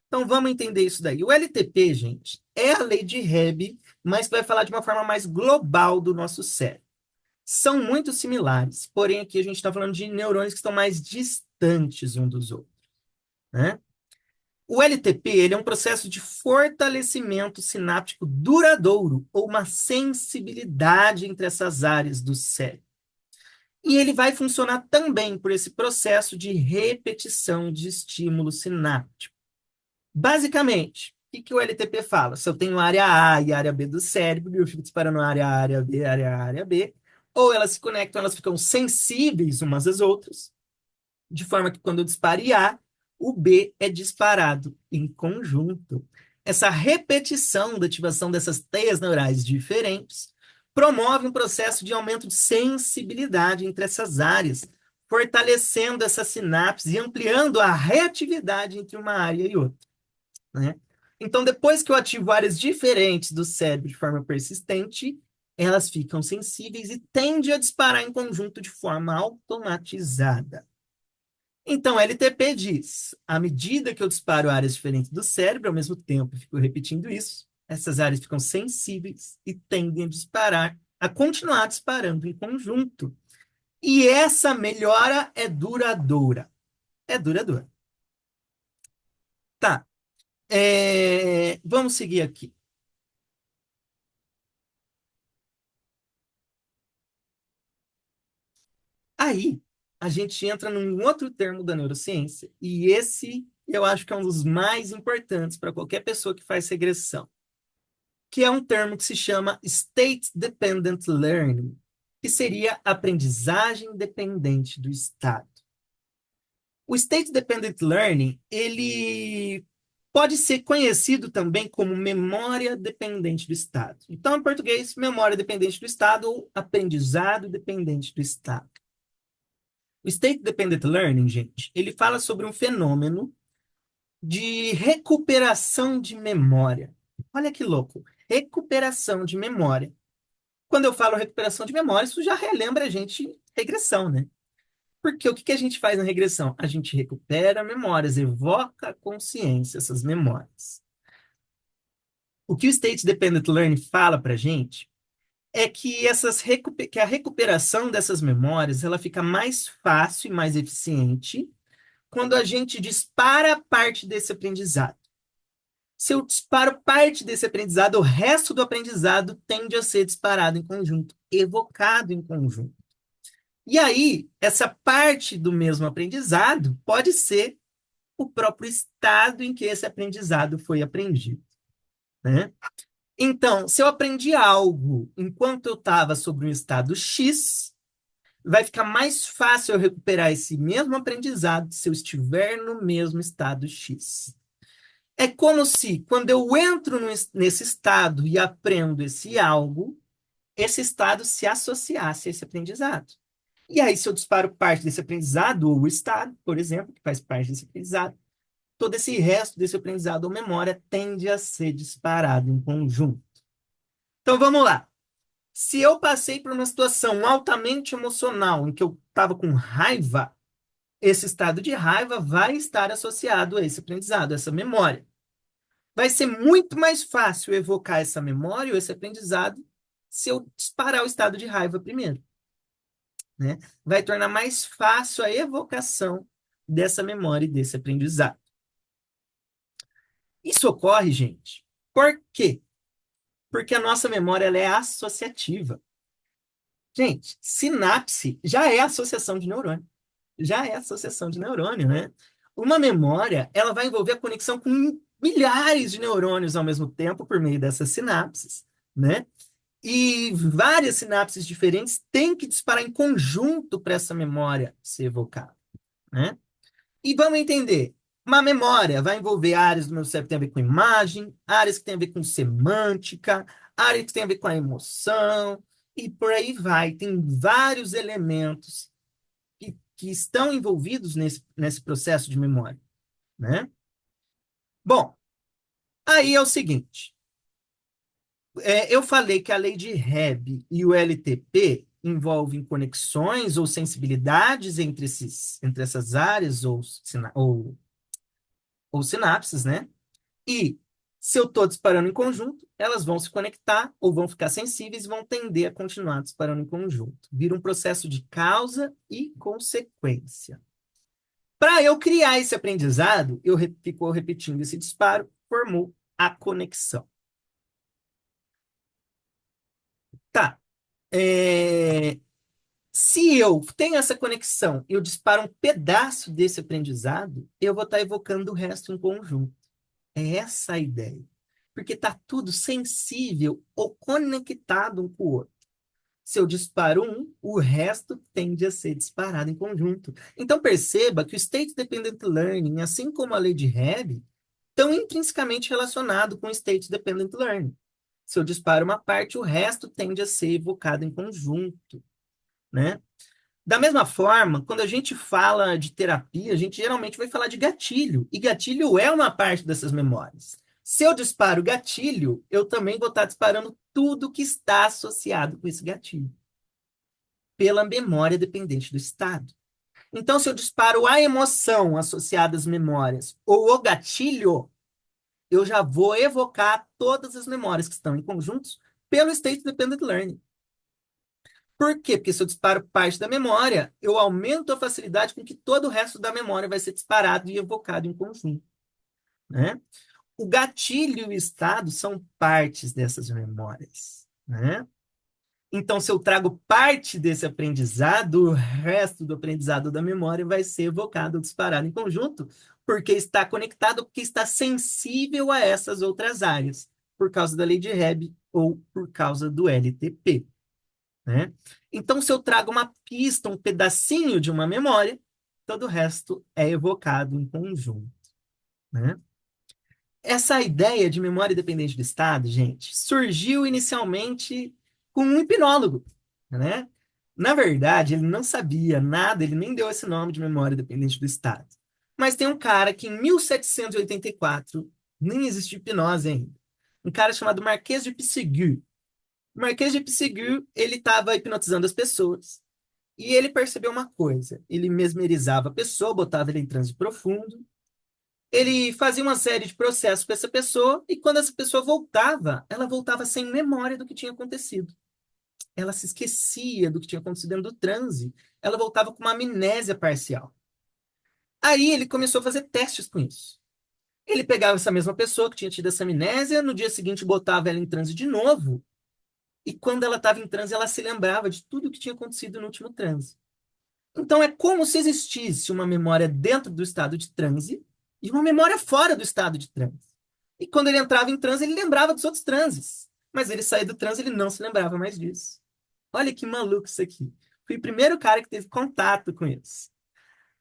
então vamos entender isso daí. O LTP, gente, é a lei de Hebb, mas vai falar de uma forma mais global do nosso cérebro. São muito similares, porém aqui a gente está falando de neurônios que estão mais distantes um dos outros, né? O LTP, ele é um processo de fortalecimento sináptico duradouro, ou uma sensibilidade entre essas áreas do cérebro. E ele vai funcionar também por esse processo de repetição de estímulo sináptico. Basicamente, o que o LTP fala? Se eu tenho área A e área B do cérebro, e eu fico disparando área B, área B, ou elas se conectam, elas ficam sensíveis umas às outras, de forma que quando eu dispare A, o B é disparado em conjunto. Essa repetição da ativação dessas teias neurais diferentes promove um processo de aumento de sensibilidade entre essas áreas, fortalecendo essa sinapse e ampliando a reatividade entre uma área e outra, né? Então, depois que eu ativo áreas diferentes do cérebro de forma persistente, elas ficam sensíveis e tendem a disparar em conjunto de forma automatizada. Então, LTP diz, à medida que eu disparo áreas diferentes do cérebro, ao mesmo tempo fico repetindo isso, essas áreas ficam sensíveis e tendem a disparar, a continuar disparando em conjunto. E essa melhora é duradoura. É duradoura. Tá. Vamos seguir aqui. Aí, a gente entra num outro termo da neurociência, e esse eu acho que é um dos mais importantes para qualquer pessoa que faz regressão, que é um termo que se chama State Dependent Learning, que seria aprendizagem dependente do estado. O State Dependent Learning, ele pode ser conhecido também como memória dependente do estado. Então, em português, memória dependente do estado ou aprendizado dependente do estado. O State Dependent Learning, gente, ele fala sobre um fenômeno de recuperação de memória. Olha que louco. Recuperação de memória. Quando eu falo recuperação de memória, isso já relembra a gente regressão, né? Porque o que a gente faz na regressão? A gente recupera memórias, evoca a consciência, essas memórias. O que o State Dependent Learning fala para a gente é que, que a recuperação dessas memórias ela fica mais fácil e mais eficiente quando a gente dispara parte desse aprendizado. Se eu disparo parte desse aprendizado, o resto do aprendizado tende a ser disparado em conjunto, evocado em conjunto. E aí, essa parte do mesmo aprendizado pode ser o próprio estado em que esse aprendizado foi aprendido, né? Então, se eu aprendi algo enquanto eu estava sobre um estado X, vai ficar mais fácil eu recuperar esse mesmo aprendizado se eu estiver no mesmo estado X. É como se, quando eu entro nesse estado e aprendo esse algo, esse estado se associasse a esse aprendizado. E aí, se eu disparo parte desse aprendizado, ou o estado, por exemplo, que faz parte desse aprendizado, todo esse resto desse aprendizado ou memória tende a ser disparado em conjunto. Então, vamos lá. Se eu passei por uma situação altamente emocional, em que eu estava com raiva, esse estado de raiva vai estar associado a esse aprendizado, a essa memória. Vai ser muito mais fácil evocar essa memória ou esse aprendizado se eu disparar o estado de raiva primeiro, né? Vai tornar mais fácil a evocação dessa memória e desse aprendizado. Isso ocorre, gente, por quê? Porque a nossa memória ela é associativa. Gente, sinapse já é associação de neurônio. Já é associação de neurônio, né? Uma memória, ela vai envolver a conexão com milhares de neurônios ao mesmo tempo por meio dessas sinapses, né? E várias sinapses diferentes têm que disparar em conjunto para essa memória ser evocada, né? E vamos entender. Uma memória vai envolver áreas do meu cérebro que tem a ver com imagem, áreas que tem a ver com semântica, áreas que tem a ver com a emoção, e por aí vai. Tem vários elementos que estão envolvidos nesse processo de memória, né? Bom, aí é o seguinte, eu falei que a lei de Hebb e o LTP envolvem conexões ou sensibilidades entre essas áreas ou sinapses, né? E se eu estou disparando em conjunto, elas vão se conectar ou vão ficar sensíveis e vão tender a continuar disparando em conjunto. Vira um processo de causa e consequência. Para eu criar esse aprendizado, ficou repetindo esse disparo, formou a conexão. Tá. É, Se eu tenho essa conexão e eu disparo um pedaço desse aprendizado, eu vou estar evocando o resto em conjunto. É essa a ideia. Porque está tudo sensível ou conectado um com o outro. Se eu disparo um, o resto tende a ser disparado em conjunto. Então perceba que o State Dependent Learning, assim como a lei de Hebb, estão intrinsecamente relacionados com o State Dependent Learning. Se eu disparo uma parte, o resto tende a ser evocado em conjunto, né? Da mesma forma, quando a gente fala de terapia, a gente geralmente vai falar de gatilho. E gatilho é uma parte dessas memórias. Se eu disparo gatilho, eu também vou estar disparando tudo que está associado com esse gatilho, pela memória dependente do estado. Então, se eu disparo a emoção associada às memórias ou o gatilho, eu já vou evocar todas as memórias que estão em conjuntos pelo State Dependent Learning. Por quê? Porque se eu disparo parte da memória, eu aumento a facilidade com que todo o resto da memória vai ser disparado e evocado em conjunto, né? O gatilho e o estado são partes dessas memórias, né? Então, se eu trago parte desse aprendizado, o resto do aprendizado da memória vai ser evocado ou disparado em conjunto, porque está conectado, porque está sensível a essas outras áreas, por causa da lei de Hebb ou por causa do LTP. Né? Então, se eu trago uma pista, um pedacinho de uma memória, todo o resto é evocado em conjunto. Né? Essa ideia de memória dependente do estado, gente, surgiu inicialmente com um hipnólogo. Né? Na verdade, ele não sabia nada, ele nem deu esse nome de memória dependente do estado. Mas tem um cara que em 1784, nem existe hipnose ainda, um cara chamado Marquês de Pissarro. O Marquês de Pissarro, ele estava hipnotizando as pessoas. E ele percebeu uma coisa. Ele mesmerizava a pessoa, botava ele em transe profundo. Ele fazia uma série de processos com essa pessoa. E quando essa pessoa voltava, ela voltava sem memória do que tinha acontecido. Ela se esquecia do que tinha acontecido dentro do transe. Ela voltava com uma amnésia parcial. Aí ele começou a fazer testes com isso. Ele pegava essa mesma pessoa que tinha tido essa amnésia, no dia seguinte botava ela em transe de novo. E quando ela estava em transe, ela se lembrava de tudo o que tinha acontecido no último transe. Então é como se existisse uma memória dentro do estado de transe e uma memória fora do estado de transe. E quando ele entrava em transe, ele lembrava dos outros transes. Mas ele saía do transe, ele não se lembrava mais disso. Olha que maluco isso aqui. Fui o primeiro cara que teve contato com isso.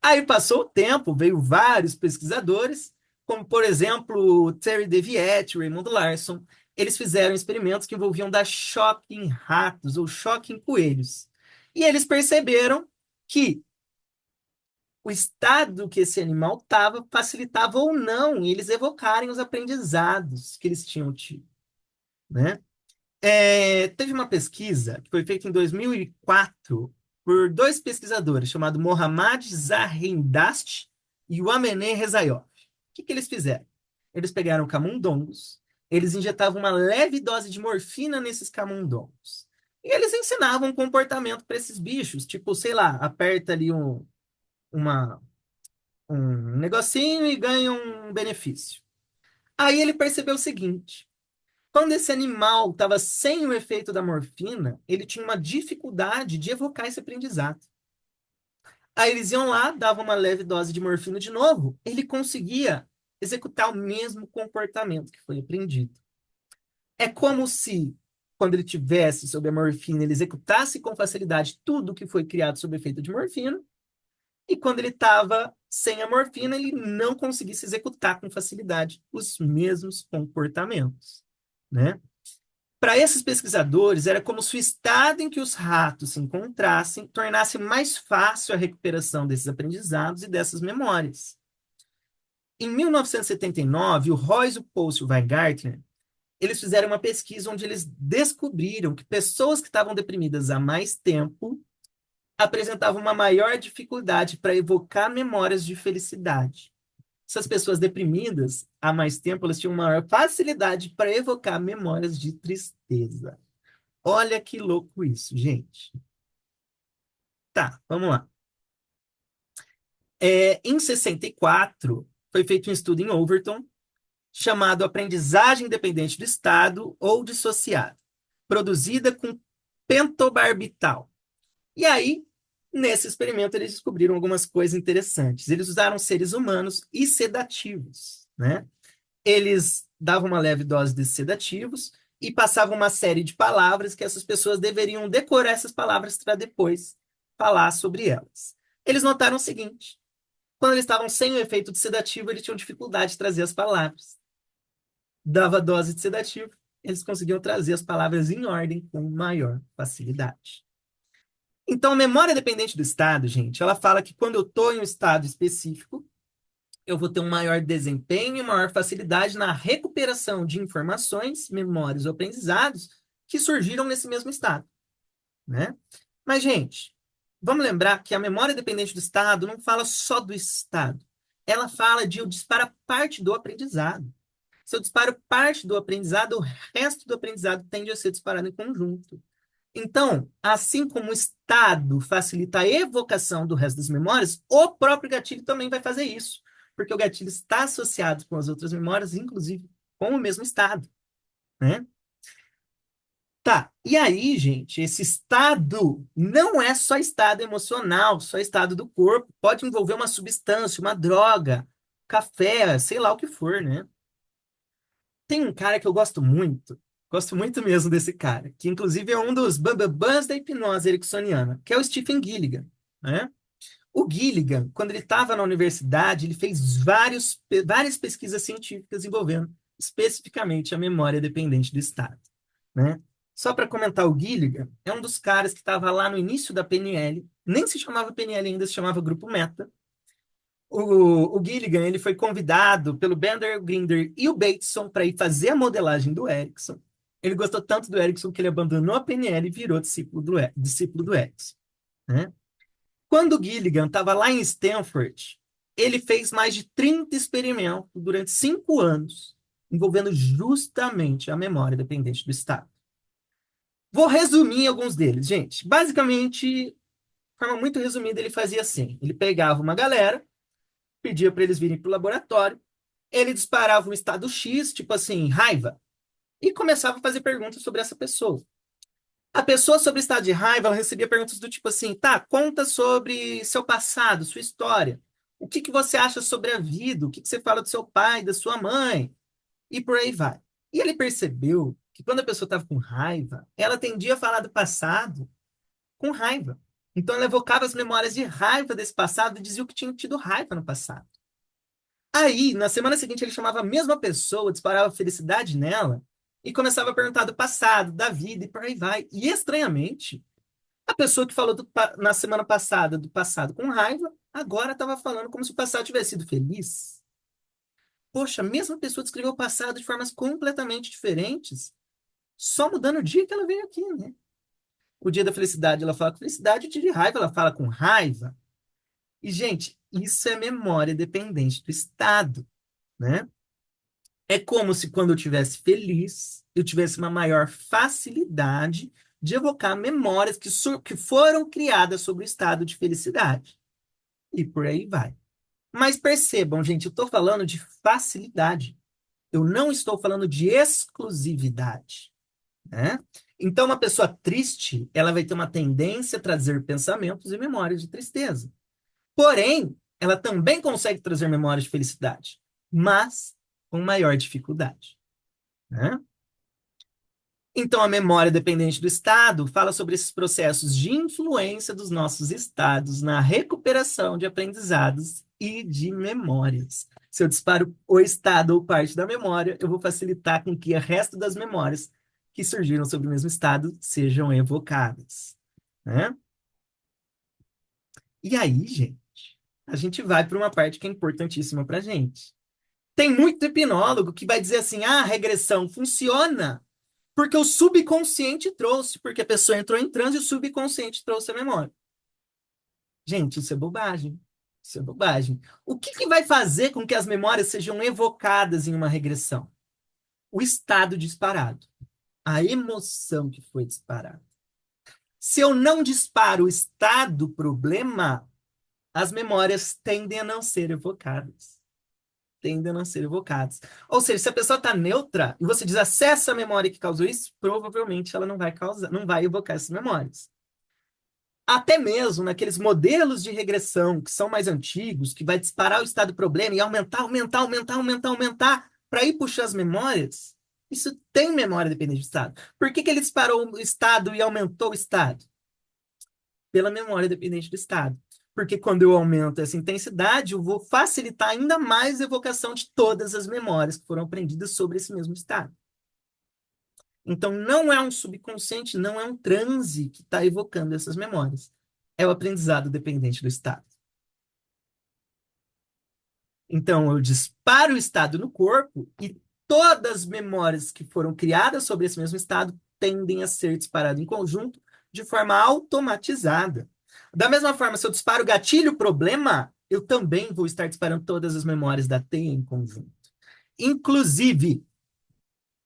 Aí passou o tempo, veio vários pesquisadores, como por exemplo Terry Deviette, Raymond Larson. Eles fizeram experimentos que envolviam dar choque em ratos ou choque em coelhos. E eles perceberam que o estado que esse animal estava facilitava ou não eles evocarem os aprendizados que eles tinham tido, né? Teve uma pesquisa que foi feita em 2004 por dois pesquisadores, chamados Mohammad Zarindast e o Amené Rezaiov. O que eles fizeram? Eles pegaram camundongos, eles injetavam uma leve dose de morfina nesses camundongos. E eles ensinavam um comportamento para esses bichos, tipo, sei lá, aperta ali uma, um negocinho e ganha um benefício. Aí ele percebeu o seguinte: quando esse animal estava sem o efeito da morfina, ele tinha uma dificuldade de evocar esse aprendizado. Aí eles iam lá, davam uma leve dose de morfina de novo, ele conseguia executar o mesmo comportamento que foi aprendido. É como se, quando ele tivesse sob a morfina, ele executasse com facilidade tudo que foi criado sob efeito de morfina, E quando ele estava sem a morfina, ele não conseguia se executar com facilidade os mesmos comportamentos, né? Para esses pesquisadores, era como se o estado em que os ratos se encontrassem tornasse mais fácil a recuperação desses aprendizados e dessas memórias. Em 1979, o Royce, o Post e o Weingartner, eles fizeram uma pesquisa onde eles descobriram que pessoas que estavam deprimidas há mais tempo apresentavam uma maior dificuldade para evocar memórias de felicidade. Essas pessoas deprimidas há mais tempo, elas tinham maior facilidade para evocar memórias de tristeza. Olha que louco isso, gente. Tá, vamos lá. Em 64, foi feito um estudo em Overton, chamado Aprendizagem Independente do Estado ou Dissociada, produzida com pentobarbital. E aí, nesse experimento, eles descobriram algumas coisas interessantes. Eles usaram seres humanos e sedativos, né? Eles davam uma leve dose de sedativos e passavam uma série de palavras que essas pessoas deveriam decorar essas palavras para depois falar sobre elas. Eles notaram o seguinte: quando eles estavam sem o efeito de sedativo, eles tinham dificuldade de trazer as palavras. Dava dose de sedativo, eles conseguiam trazer as palavras em ordem com maior facilidade. Então, a memória dependente do estado, gente, ela fala que quando eu estou em um estado específico, eu vou ter um maior desempenho e maior facilidade na recuperação de informações, memórias ou aprendizados que surgiram nesse mesmo estado, né? Mas, gente, vamos lembrar que a memória dependente do estado não fala só do estado. Ela fala de eu disparo parte do aprendizado. Se eu disparo parte do aprendizado, o resto do aprendizado tende a ser disparado em conjunto. Então, assim como o estado facilita a evocação do resto das memórias, o próprio gatilho também vai fazer isso, porque o gatilho está associado com as outras memórias, inclusive com o mesmo estado, né? Tá, e aí, gente, esse estado não é só estado emocional, só estado do corpo, pode envolver uma substância, uma droga, café, sei lá o que for, né? Tem um cara que eu gosto muito mesmo desse cara, que inclusive é um dos bambambãs da hipnose ericksoniana, que é o Stephen Gilligan, né? O Gilligan, quando ele estava na universidade, ele fez várias pesquisas científicas envolvendo especificamente a memória dependente do estado, né? Só para comentar, o Gilligan é um dos caras que estava lá no início da PNL, nem se chamava PNL ainda, se chamava Grupo Meta. O Gilligan, ele foi convidado pelo Bender, Grinder e o Bateson para ir fazer a modelagem do Erickson. Ele gostou tanto do Erickson que ele abandonou a PNL e virou discípulo do Erickson, né? Quando o Gilligan estava lá em Stanford, ele fez mais de 30 experimentos durante 5 anos, envolvendo justamente a memória dependente do estado. Vou resumir alguns deles, gente. Basicamente, de forma muito resumida, ele fazia assim: ele pegava uma galera, pedia para eles virem para o laboratório, ele disparava um estado X, tipo assim, raiva, e começava a fazer perguntas sobre essa pessoa. A pessoa sobre o estado de raiva, ela recebia perguntas do tipo assim, tá, conta sobre seu passado, sua história. O que que você acha sobre a vida? O que que você fala do seu pai, da sua mãe? E por aí vai. E ele percebeu que quando a pessoa estava com raiva, ela tendia a falar do passado com raiva. Então ela evocava as memórias de raiva desse passado e dizia o que tinha tido raiva no passado. Aí, na semana seguinte, ele chamava a mesma pessoa, disparava felicidade nela e começava a perguntar do passado, da vida e por aí vai. E estranhamente, a pessoa que falou na semana passada do passado com raiva, agora estava falando como se o passado tivesse sido feliz. Poxa, a mesma pessoa descreveu o passado de formas completamente diferentes, só mudando o dia que ela veio aqui, né? O dia da felicidade ela fala com felicidade, o dia de raiva ela fala com raiva. E, gente, isso é memória dependente do estado, né? É como se quando eu tivesse feliz, eu tivesse uma maior facilidade de evocar memórias que foram criadas sobre o estado de felicidade. E por aí vai. Mas percebam, gente, eu estou falando de facilidade. Eu não estou falando de exclusividade, né? Então, uma pessoa triste, ela vai ter uma tendência a trazer pensamentos e memórias de tristeza. Porém, ela também consegue trazer memórias de felicidade, mas com maior dificuldade, né? Então, a memória dependente do estado fala sobre esses processos de influência dos nossos estados na recuperação de aprendizados e de memórias. Se eu disparo o estado ou parte da memória, eu vou facilitar com que o resto das memórias que surgiram sobre o mesmo estado sejam evocadas, né? E aí, gente, a gente vai para uma parte que é importantíssima para a gente. Tem muito hipnólogo que vai dizer assim: ah, a regressão funciona porque o subconsciente trouxe, porque a pessoa entrou em transe e o subconsciente trouxe a memória. Gente, isso é bobagem. Isso é bobagem. O que que vai fazer com que as memórias sejam evocadas em uma regressão? O estado disparado, a emoção que foi disparada. Se eu não disparo o estado problema, as memórias tendem a não ser evocadas. Tendem a não ser evocadas. Ou seja, se a pessoa está neutra e você desacessa a memória que causou isso, provavelmente ela não vai causar, não vai evocar essas memórias. Até mesmo naqueles modelos de regressão que são mais antigos, que vai disparar o estado do problema e aumentar, para ir puxar as memórias, isso tem memória dependente do estado. Por que que ele disparou o estado e aumentou o estado? Pela memória dependente do estado. Porque quando eu aumento essa intensidade, eu vou facilitar ainda mais a evocação de todas as memórias que foram aprendidas sobre esse mesmo estado. Então, não é um subconsciente, não é um transe que está evocando essas memórias. É o aprendizado dependente do estado. Então, eu disparo o estado no corpo e todas as memórias que foram criadas sobre esse mesmo estado tendem a ser disparadas em conjunto de forma automatizada. Da mesma forma, se eu disparo o gatilho problema, eu também vou estar disparando todas as memórias da teia em conjunto. Inclusive,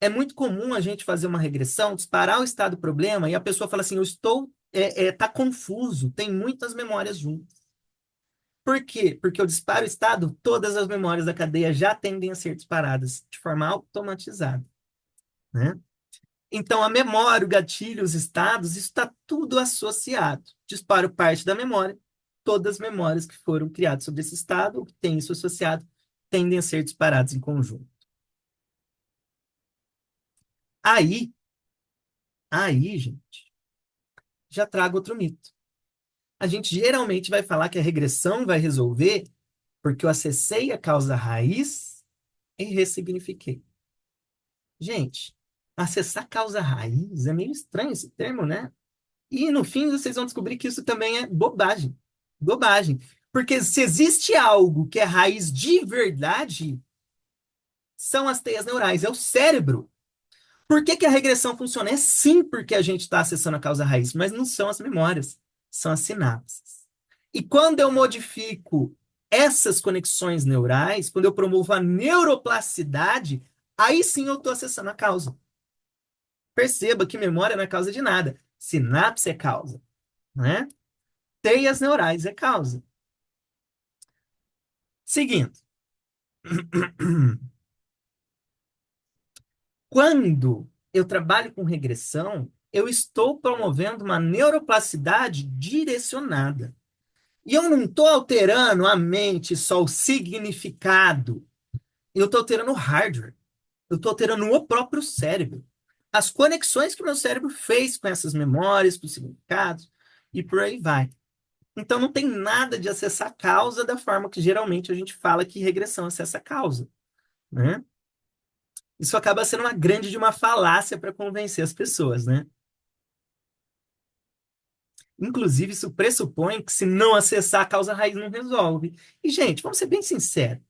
é muito comum a gente fazer uma regressão, disparar o estado problema e a pessoa fala assim, eu estou, tá confuso, tem muitas memórias juntas. Por quê? Porque eu disparo o estado, todas as memórias da cadeia já tendem a ser disparadas de forma automatizada, né? Então, a memória, o gatilho, os estados, isso está tudo associado. Disparo parte da memória, todas as memórias que foram criadas sobre esse estado, ou que têm isso associado, tendem a ser disparadas em conjunto. Aí, gente, já trago outro mito. A gente geralmente vai falar que a regressão vai resolver porque eu acessei a causa raiz e ressignifiquei. Gente, acessar a causa raiz é meio estranho esse termo, né? E no fim vocês vão descobrir que isso também é bobagem. Bobagem. Porque se existe algo que é raiz de verdade, são as teias neurais, é o cérebro. Por que que a regressão funciona? É sim porque a gente está acessando a causa raiz, mas não são as memórias, são as sinapses. E quando eu modifico essas conexões neurais, quando eu promovo a neuroplasticidade, aí sim eu estou acessando a causa. Perceba que memória não é causa de nada. Sinapse é causa, né? Teias neurais é causa. Seguindo. Quando eu trabalho com regressão, eu estou promovendo uma neuroplasticidade direcionada. E eu não estou alterando a mente, só o significado. Eu estou alterando o hardware. Eu estou alterando o próprio cérebro. As conexões que o meu cérebro fez com essas memórias, com os significados, e por aí vai. Então não tem nada de acessar a causa da forma que geralmente a gente fala que regressão acessa a causa, né? Isso acaba sendo uma grande de uma falácia para convencer as pessoas, né? Inclusive, isso pressupõe que se não acessar a causa raiz não resolve. E, gente, vamos ser bem sinceros.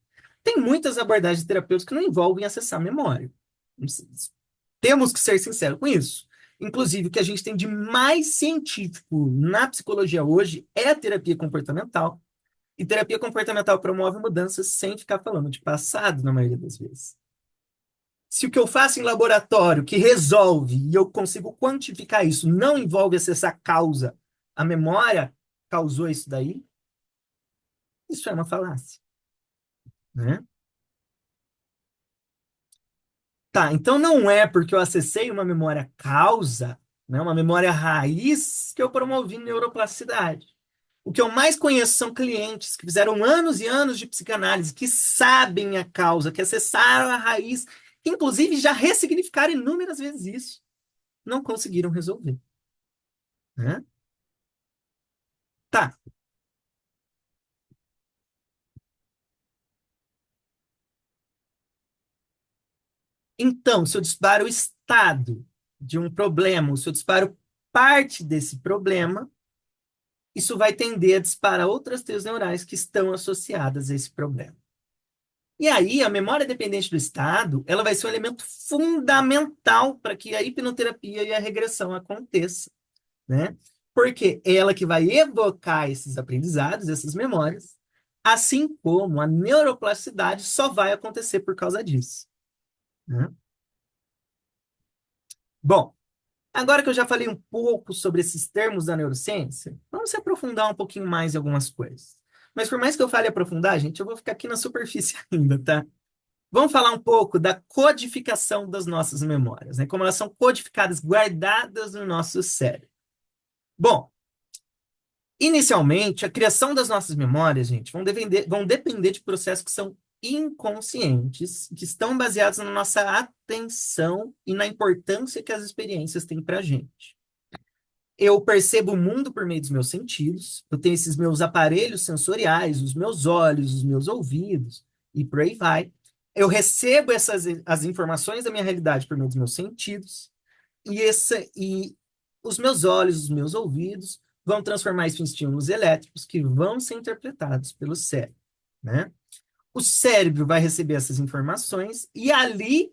Tem muitas abordagens terapêuticas que não envolvem acessar a memória. Temos que ser sinceros com isso. Inclusive, o que a gente tem de mais científico na psicologia hoje é a terapia comportamental. E terapia comportamental promove mudanças sem ficar falando de passado, na maioria das vezes. Se o que eu faço em laboratório, que resolve, e eu consigo quantificar isso, não envolve acessar a causa, a memória causou isso daí, isso é uma falácia, né? Tá, então não é porque eu acessei uma memória causa, né, uma memória raiz, que eu promovi neuroplasticidade. O que eu mais conheço são clientes que fizeram anos e anos de psicanálise, que sabem a causa, que acessaram a raiz, que inclusive já ressignificaram inúmeras vezes isso. não conseguiram resolver, né? Tá. Então, se eu disparo o estado de um problema, ou se eu disparo parte desse problema, isso vai tender a disparar outras teias neurais que estão associadas a esse problema. E aí, a memória dependente do estado, ela vai ser um elemento fundamental para que a hipnoterapia e a regressão aconteçam, né? Porque é ela que vai evocar esses aprendizados, essas memórias, assim como a neuroplasticidade só vai acontecer por causa disso, né? Bom, agora que eu já falei um pouco sobre esses termos da neurociência, vamos se aprofundar um pouquinho mais em algumas coisas. Mas por mais que eu fale aprofundar, gente, eu vou ficar aqui na superfície ainda, tá? Vamos falar um pouco da codificação das nossas memórias, né? Como elas são codificadas, guardadas no nosso cérebro. Bom, inicialmente, a criação das nossas memórias, gente, vão depender de processos que são inconscientes, que estão baseados na nossa atenção e na importância que as experiências têm para a gente. Eu percebo o mundo por meio dos meus sentidos, eu tenho esses meus aparelhos sensoriais, os meus olhos, os meus ouvidos, e por aí vai. Eu recebo as informações da minha realidade por meio dos meus sentidos, e os meus olhos, os meus ouvidos vão transformar isso em estímulos elétricos que vão ser interpretados pelo cérebro, né? O cérebro vai receber essas informações e ali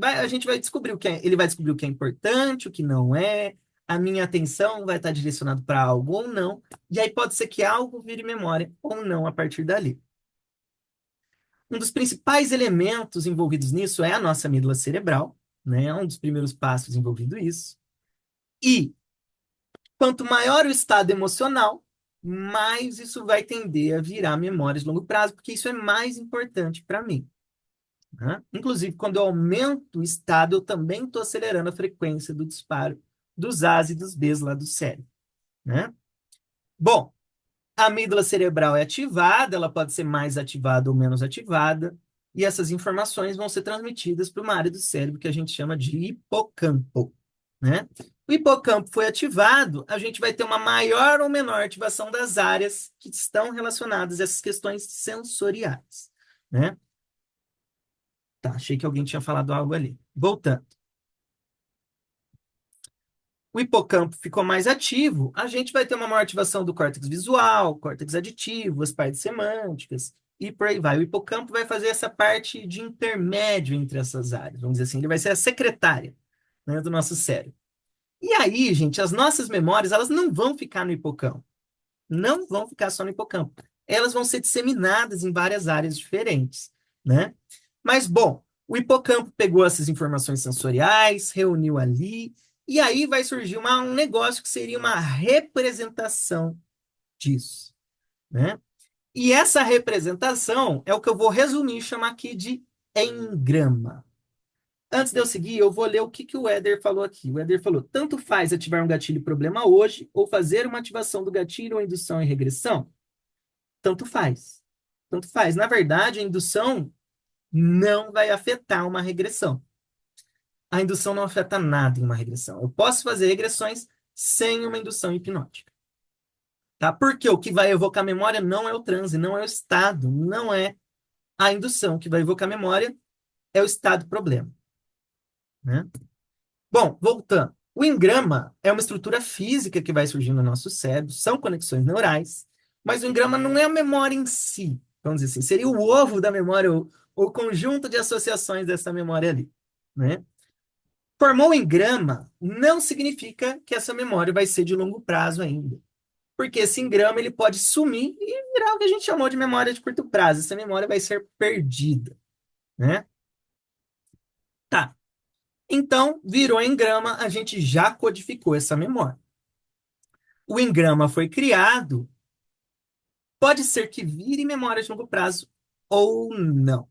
a gente vai descobrir ele vai descobrir o que é importante, o que não é, a minha atenção vai estar direcionada para algo ou não, e aí pode ser que algo vire memória ou não a partir dali. Um dos principais elementos envolvidos nisso é a nossa amígdala cerebral, né? É um dos primeiros passos envolvido isso. E quanto maior o estado emocional, mais isso vai tender a virar memórias de longo prazo, porque isso é mais importante para mim, né? Inclusive, quando eu aumento o estado, eu também estou acelerando a frequência do disparo dos A's e dos B's lá do cérebro, né? Bom, a amígdala cerebral é ativada, ela pode ser mais ativada ou menos ativada, e essas informações vão ser transmitidas para uma área do cérebro que a gente chama de hipocampo, né? O hipocampo foi ativado, a gente vai ter uma maior ou menor ativação das áreas que estão relacionadas a essas questões sensoriais, né? Tá, achei que alguém tinha falado algo ali. Voltando. O hipocampo ficou mais ativo, a gente vai ter uma maior ativação do córtex visual, córtex aditivo, as partes semânticas, e por aí vai. O hipocampo vai fazer essa parte de intermédio entre essas áreas, vamos dizer assim, ele vai ser a secretária, né, do nosso cérebro. E aí, gente, as nossas memórias, elas não vão ficar no hipocampo, não vão ficar só no hipocampo. Elas vão ser disseminadas em várias áreas diferentes, né? Mas, bom, o hipocampo pegou essas informações sensoriais, reuniu ali, e aí vai surgir um negócio que seria uma representação disso, né? E essa representação é o que eu vou resumir e chamar aqui de engrama. Antes de eu seguir, eu vou ler o que o Éder falou aqui. O Éder falou: tanto faz ativar um gatilho problema hoje, ou fazer uma ativação do gatilho ou indução e regressão? Tanto faz. Tanto faz. Na verdade, a indução não vai afetar uma regressão. A indução não afeta nada em uma regressão. Eu posso fazer regressões sem uma indução hipnótica. Tá? Porque o que vai evocar memória não é o transe, não é o estado, não é a indução. O que vai evocar memória é o estado problema, né? Bom, voltando. O engrama é uma estrutura física que vai surgindo no nosso cérebro, são conexões neurais, mas o engrama não é a memória em si, vamos dizer assim, seria o ovo da memória, o conjunto de associações dessa memória ali, né? Formou em grama não significa que essa memória vai ser de longo prazo ainda. Porque esse engrama ele pode sumir e virar o que a gente chamou de memória de curto prazo. Essa memória vai ser perdida, né? Tá. Então, virou engrama, a gente já codificou essa memória. O engrama foi criado, pode ser que vire memória de longo prazo ou não.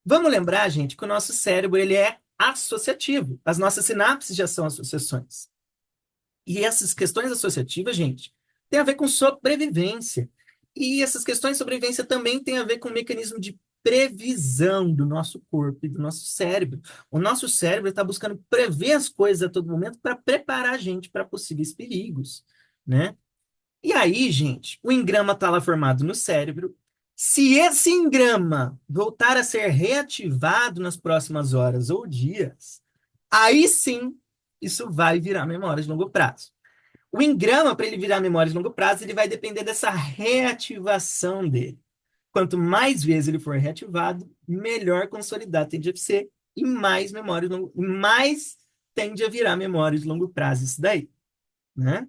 Vamos lembrar, gente, que o nosso cérebro ele é associativo. As nossas sinapses já são associações. E essas questões associativas, gente, tem a ver com sobrevivência. E essas questões de sobrevivência também têm a ver com o mecanismo de previsão do nosso corpo e do nosso cérebro. O nosso cérebro está buscando prever as coisas a todo momento para preparar a gente para possíveis perigos, né? E aí, gente, o engrama está lá formado no cérebro. Se esse engrama voltar a ser reativado nas próximas horas ou dias, aí sim, isso vai virar memória de longo prazo. O engrama, para ele virar memória de longo prazo, ele vai depender dessa reativação dele. Quanto mais vezes ele for reativado, melhor consolidado tende a ser e mais memória de longo, mais tende a virar memória de longo prazo isso daí, né?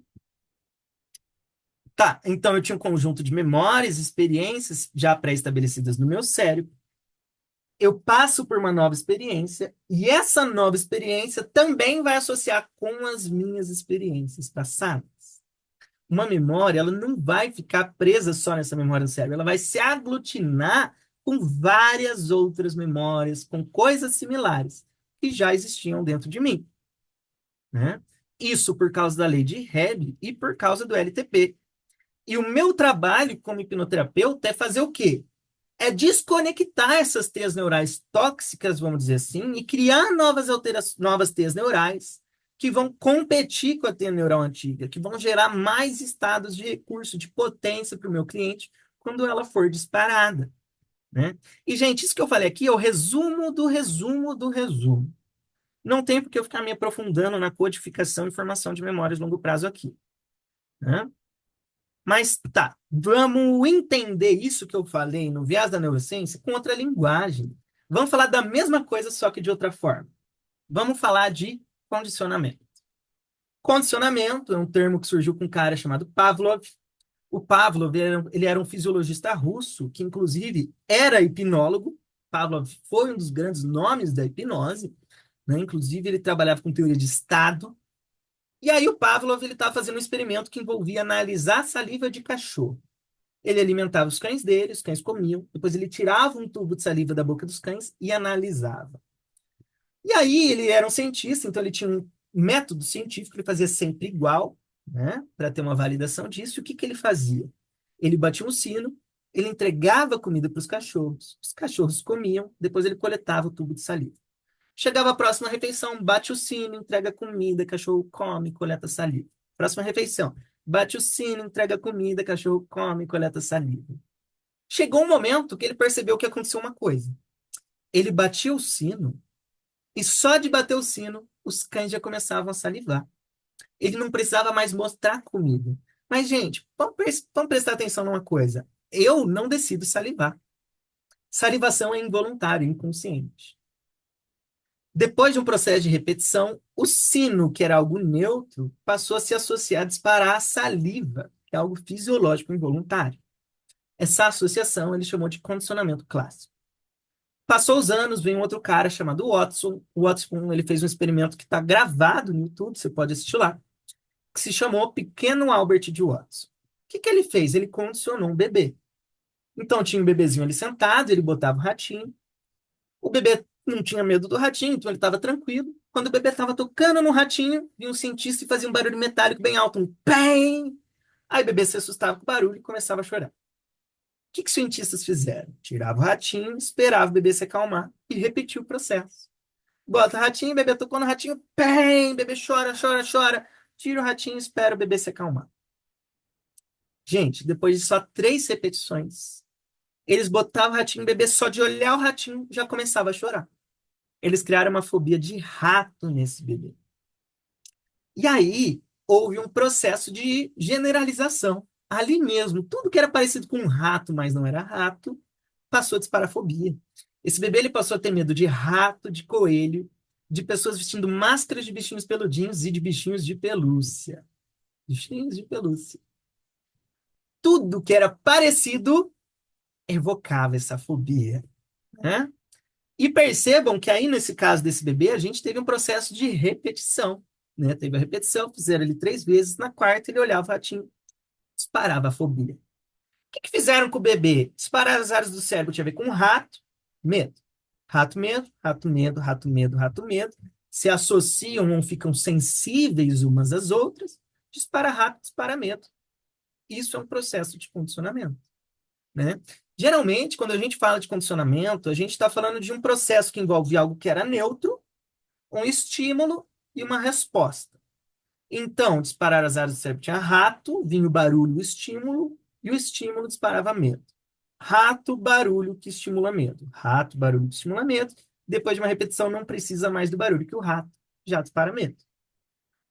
Tá, então eu tinha um conjunto de memórias, experiências já pré-estabelecidas no meu cérebro. Eu passo por uma nova experiência e essa nova experiência também vai associar com as minhas experiências passadas. Uma memória, ela não vai ficar presa só nessa memória do cérebro, ela vai se aglutinar com várias outras memórias, com coisas similares que já existiam dentro de mim, né? Isso por causa da lei de Hebb e por causa do LTP. E o meu trabalho como hipnoterapeuta é fazer o quê? É desconectar essas teias neurais tóxicas, vamos dizer assim, e criar novas teias neurais que vão competir com a teia neural antiga, que vão gerar mais estados de recurso, de potência para o meu cliente quando ela for disparada, né? E, gente, isso que eu falei aqui é o resumo do resumo do resumo. Não tem por que eu ficar me aprofundando na codificação e formação de memórias de longo prazo aqui, né? Mas tá, vamos entender isso que eu falei no Viés da Neurociência com outra linguagem. Vamos falar da mesma coisa, só que de outra forma. Vamos falar de condicionamento. Condicionamento é um termo que surgiu com um cara chamado Pavlov. O Pavlov ele era um fisiologista russo, que inclusive era hipnólogo. Pavlov foi um dos grandes nomes da hipnose, né? Inclusive ele trabalhava com teoria de estado. E aí o Pavlov ele estava fazendo um experimento que envolvia analisar a saliva de cachorro. Ele alimentava os cães dele, os cães comiam, depois ele tirava um tubo de saliva da boca dos cães e analisava. E aí ele era um cientista, então ele tinha um método científico, ele fazia sempre igual, né, para ter uma validação disso. E o que que ele fazia? Ele batia um sino, ele entregava comida para os cachorros comiam, depois ele coletava o tubo de saliva. Chegava a próxima refeição, bate o sino, entrega comida, cachorro come, coleta saliva. Próxima refeição, bate o sino, entrega comida, cachorro come, coleta saliva. Chegou um momento que ele percebeu que aconteceu uma coisa. Ele batia o sino e só de bater o sino, os cães já começavam a salivar. Ele não precisava mais mostrar comida. Mas, gente, vamos prestar atenção numa coisa. Eu não decido salivar. Salivação é involuntário, inconsciente. Depois de um processo de repetição, o sino, que era algo neutro, passou a se associar a disparar a saliva, que é algo fisiológico involuntário. Essa associação ele chamou de condicionamento clássico. Passou os anos, veio um outro cara chamado Watson. O Watson ele fez um experimento que está gravado no YouTube, você pode assistir lá, que se chamou Pequeno Albert de Watson. O que que ele fez? Ele condicionou um bebê. Então tinha um bebezinho ali sentado, ele botava o ratinho. O bebê não tinha medo do ratinho, então ele estava tranquilo. Quando o bebê estava tocando no ratinho, vinha um cientista e fazia um barulho metálico bem alto, um pém. Aí o bebê se assustava com o barulho e começava a chorar. O que que os cientistas fizeram? Tirava o ratinho, esperava o bebê se acalmar e repetia o processo. Bota o ratinho, o bebê tocou no ratinho, pém, bebê chora, chora, chora. Tira o ratinho, espera o bebê se acalmar. Gente, depois de só 3 repetições, eles botavam o ratinho, o bebê só de olhar o ratinho já começava a chorar. Eles criaram uma fobia de rato nesse bebê. E aí houve um processo de generalização. Ali mesmo, tudo que era parecido com um rato, mas não era rato, passou a disparar fobia. Esse bebê ele passou a ter medo de rato, de coelho, de pessoas vestindo máscaras de bichinhos peludinhos e de bichinhos de pelúcia. Bichinhos de pelúcia. Tudo que era parecido evocava essa fobia, né? E percebam que aí, nesse caso desse bebê, a gente teve um processo de repetição, né? Teve a repetição, fizeram ele 3 vezes, na quarta ele olhava o ratinho, disparava a fobia. O que que fizeram com o bebê? Dispararam as áreas do cérebro, tinha a ver com rato, medo. Rato, medo, rato, medo, rato, medo, rato, medo. Se associam ou ficam sensíveis umas às outras, dispara rato, dispara medo. Isso é um processo de condicionamento, né? Geralmente, quando a gente fala de condicionamento, a gente está falando de um processo que envolve algo que era neutro, um estímulo e uma resposta. Então, disparar as áreas do cérebro tinha rato, vinha o barulho, o estímulo, e o estímulo disparava medo. Rato, barulho que estimula medo. Rato, barulho que estimula medo. Depois de uma repetição, não precisa mais do barulho, que o rato já dispara medo.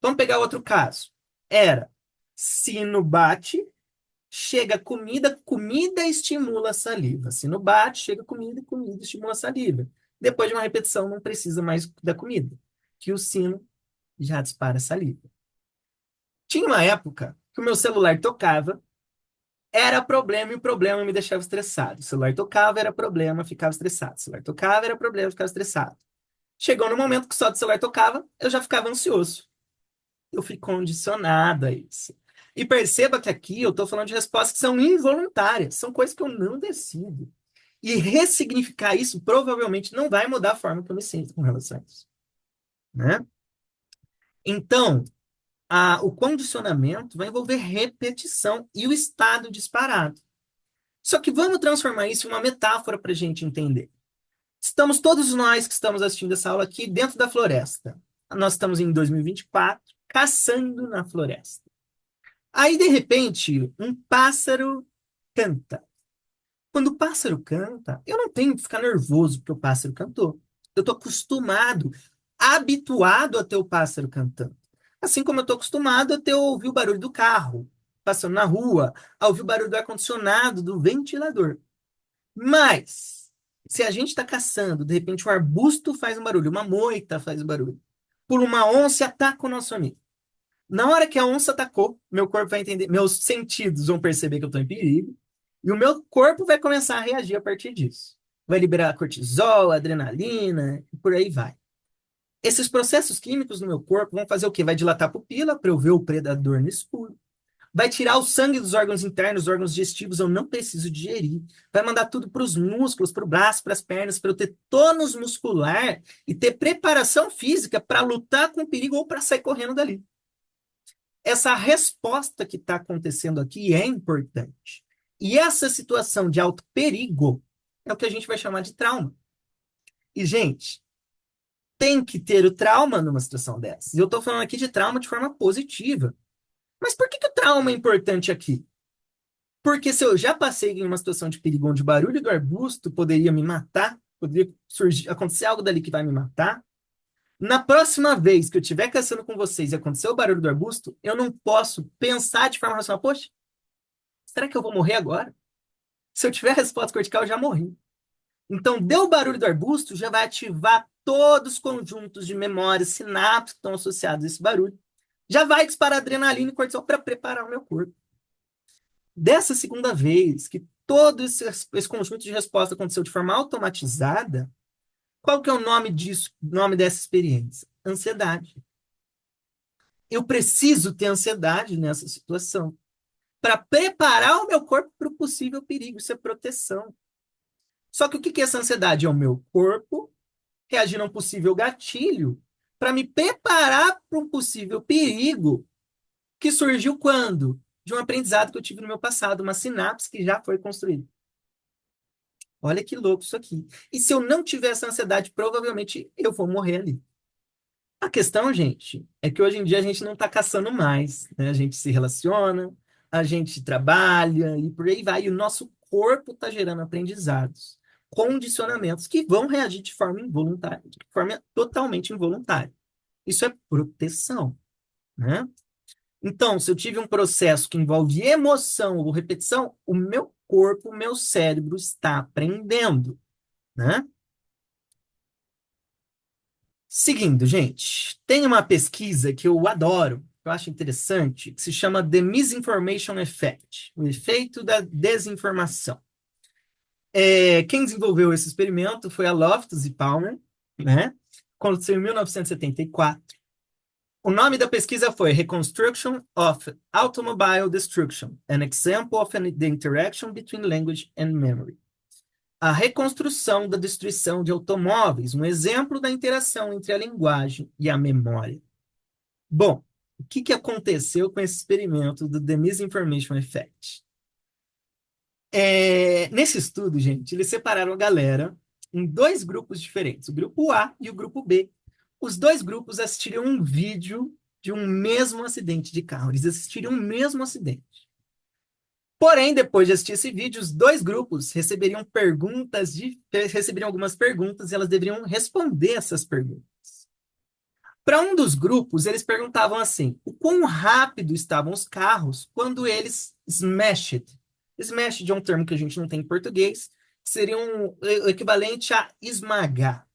Vamos pegar outro caso. Era sino bate, chega comida, comida estimula a saliva. Sino bate, chega comida, comida estimula a saliva. Depois de uma repetição, não precisa mais da comida, que o sino já dispara a saliva. Tinha uma época que o meu celular tocava, era problema e o problema me deixava estressado. O celular tocava, era problema, ficava estressado. O celular tocava, era problema, ficava estressado. Chegou no momento que só do celular tocava, eu já ficava ansioso. Eu fui condicionado a isso. E perceba que aqui eu estou falando de respostas que são involuntárias, são coisas que eu não decido. E ressignificar isso provavelmente não vai mudar a forma que eu me sinto com relação a isso, né? Então, o condicionamento vai envolver repetição e o estado disparado. Só que vamos transformar isso em uma metáfora para a gente entender. Estamos todos nós que estamos assistindo essa aula aqui dentro da floresta. Nós estamos em 2024, caçando na floresta. Aí, de repente, um pássaro canta. Quando o pássaro canta, eu não tenho que ficar nervoso porque o pássaro cantou. Eu estou acostumado, habituado a ter o pássaro cantando. Assim como eu estou acostumado a ter ouvir o barulho do carro passando na rua, a ouvir o barulho do ar-condicionado, do ventilador. Mas, se a gente está caçando, de repente um arbusto faz um barulho, uma moita faz um barulho, por uma onça ataca o nosso amigo. Na hora que a onça atacou, meu corpo vai entender, meus sentidos vão perceber que eu estou em perigo, e o meu corpo vai começar a reagir a partir disso. Vai liberar cortisol, adrenalina, e por aí vai. Esses processos químicos no meu corpo vão fazer o quê? Vai dilatar a pupila para eu ver o predador no escuro. Vai tirar o sangue dos órgãos internos, os órgãos digestivos, eu não preciso digerir. Vai mandar tudo para os músculos, para o braço, para as pernas, para eu ter tônus muscular e ter preparação física para lutar com o perigo ou para sair correndo dali. Essa resposta que está acontecendo aqui é importante. E essa situação de alto perigo é o que a gente vai chamar de trauma. E, gente, tem que ter o trauma numa situação dessa. E eu estou falando aqui de trauma de forma positiva. Mas por que o trauma é importante aqui? Porque se eu já passei em uma situação de perigo onde o barulho do arbusto poderia me matar, poderia acontecer algo dali que vai me matar, na próxima vez que eu estiver caçando com vocês e acontecer o barulho do arbusto, eu não posso pensar de forma racional, poxa, será que eu vou morrer agora? Se eu tiver resposta cortical, eu já morri. Então, deu o barulho do arbusto, já vai ativar todos os conjuntos de memórias, sinapses que estão associados a esse barulho. Já vai disparar adrenalina e cortisol para preparar o meu corpo. Dessa segunda vez que todo esse conjunto de resposta aconteceu de forma automatizada, qual que é o nome disso, nome dessa experiência? Ansiedade. Eu preciso ter ansiedade nessa situação para preparar o meu corpo para o possível perigo, isso é proteção. Só que o que é essa ansiedade? É o meu corpo reagindo a um possível gatilho para me preparar para um possível perigo que surgiu quando? De um aprendizado que eu tive no meu passado, uma sinapse que já foi construída. Olha que louco isso aqui. E se eu não tiver essa ansiedade, provavelmente eu vou morrer ali. A questão, gente, é que hoje em dia a gente não está caçando mais, né? A gente se relaciona, a gente trabalha e por aí vai. E o nosso corpo está gerando aprendizados, condicionamentos que vão reagir de forma involuntária, de forma totalmente involuntária. Isso é proteção, né? Então, se eu tive um processo que envolve emoção ou repetição, o meu corpo, o meu cérebro está aprendendo, né? Seguindo, gente, tem uma pesquisa que eu adoro, que eu acho interessante, que se chama The Misinformation Effect, o efeito da desinformação. Quem desenvolveu esse experimento foi a Loftus e Palmer, né? Aconteceu em 1974. O nome da pesquisa foi Reconstruction of Automobile Destruction, an example of the interaction between language and memory. A reconstrução da destruição de automóveis, um exemplo da interação entre a linguagem e a memória. Bom, o que aconteceu com esse experimento do The Misinformation Effect? Nesse estudo, gente, eles separaram a galera em dois grupos diferentes, o grupo A e o grupo B. Os dois grupos assistiriam um vídeo de um mesmo acidente de carro. Eles assistiriam o mesmo acidente. Porém, depois de assistir esse vídeo, os dois grupos receberiam algumas perguntas e elas deveriam responder essas perguntas. Para um dos grupos, eles perguntavam assim: o quão rápido estavam os carros quando eles smashed? Smashed é um termo que a gente não tem em português, que seria o equivalente a esmagar,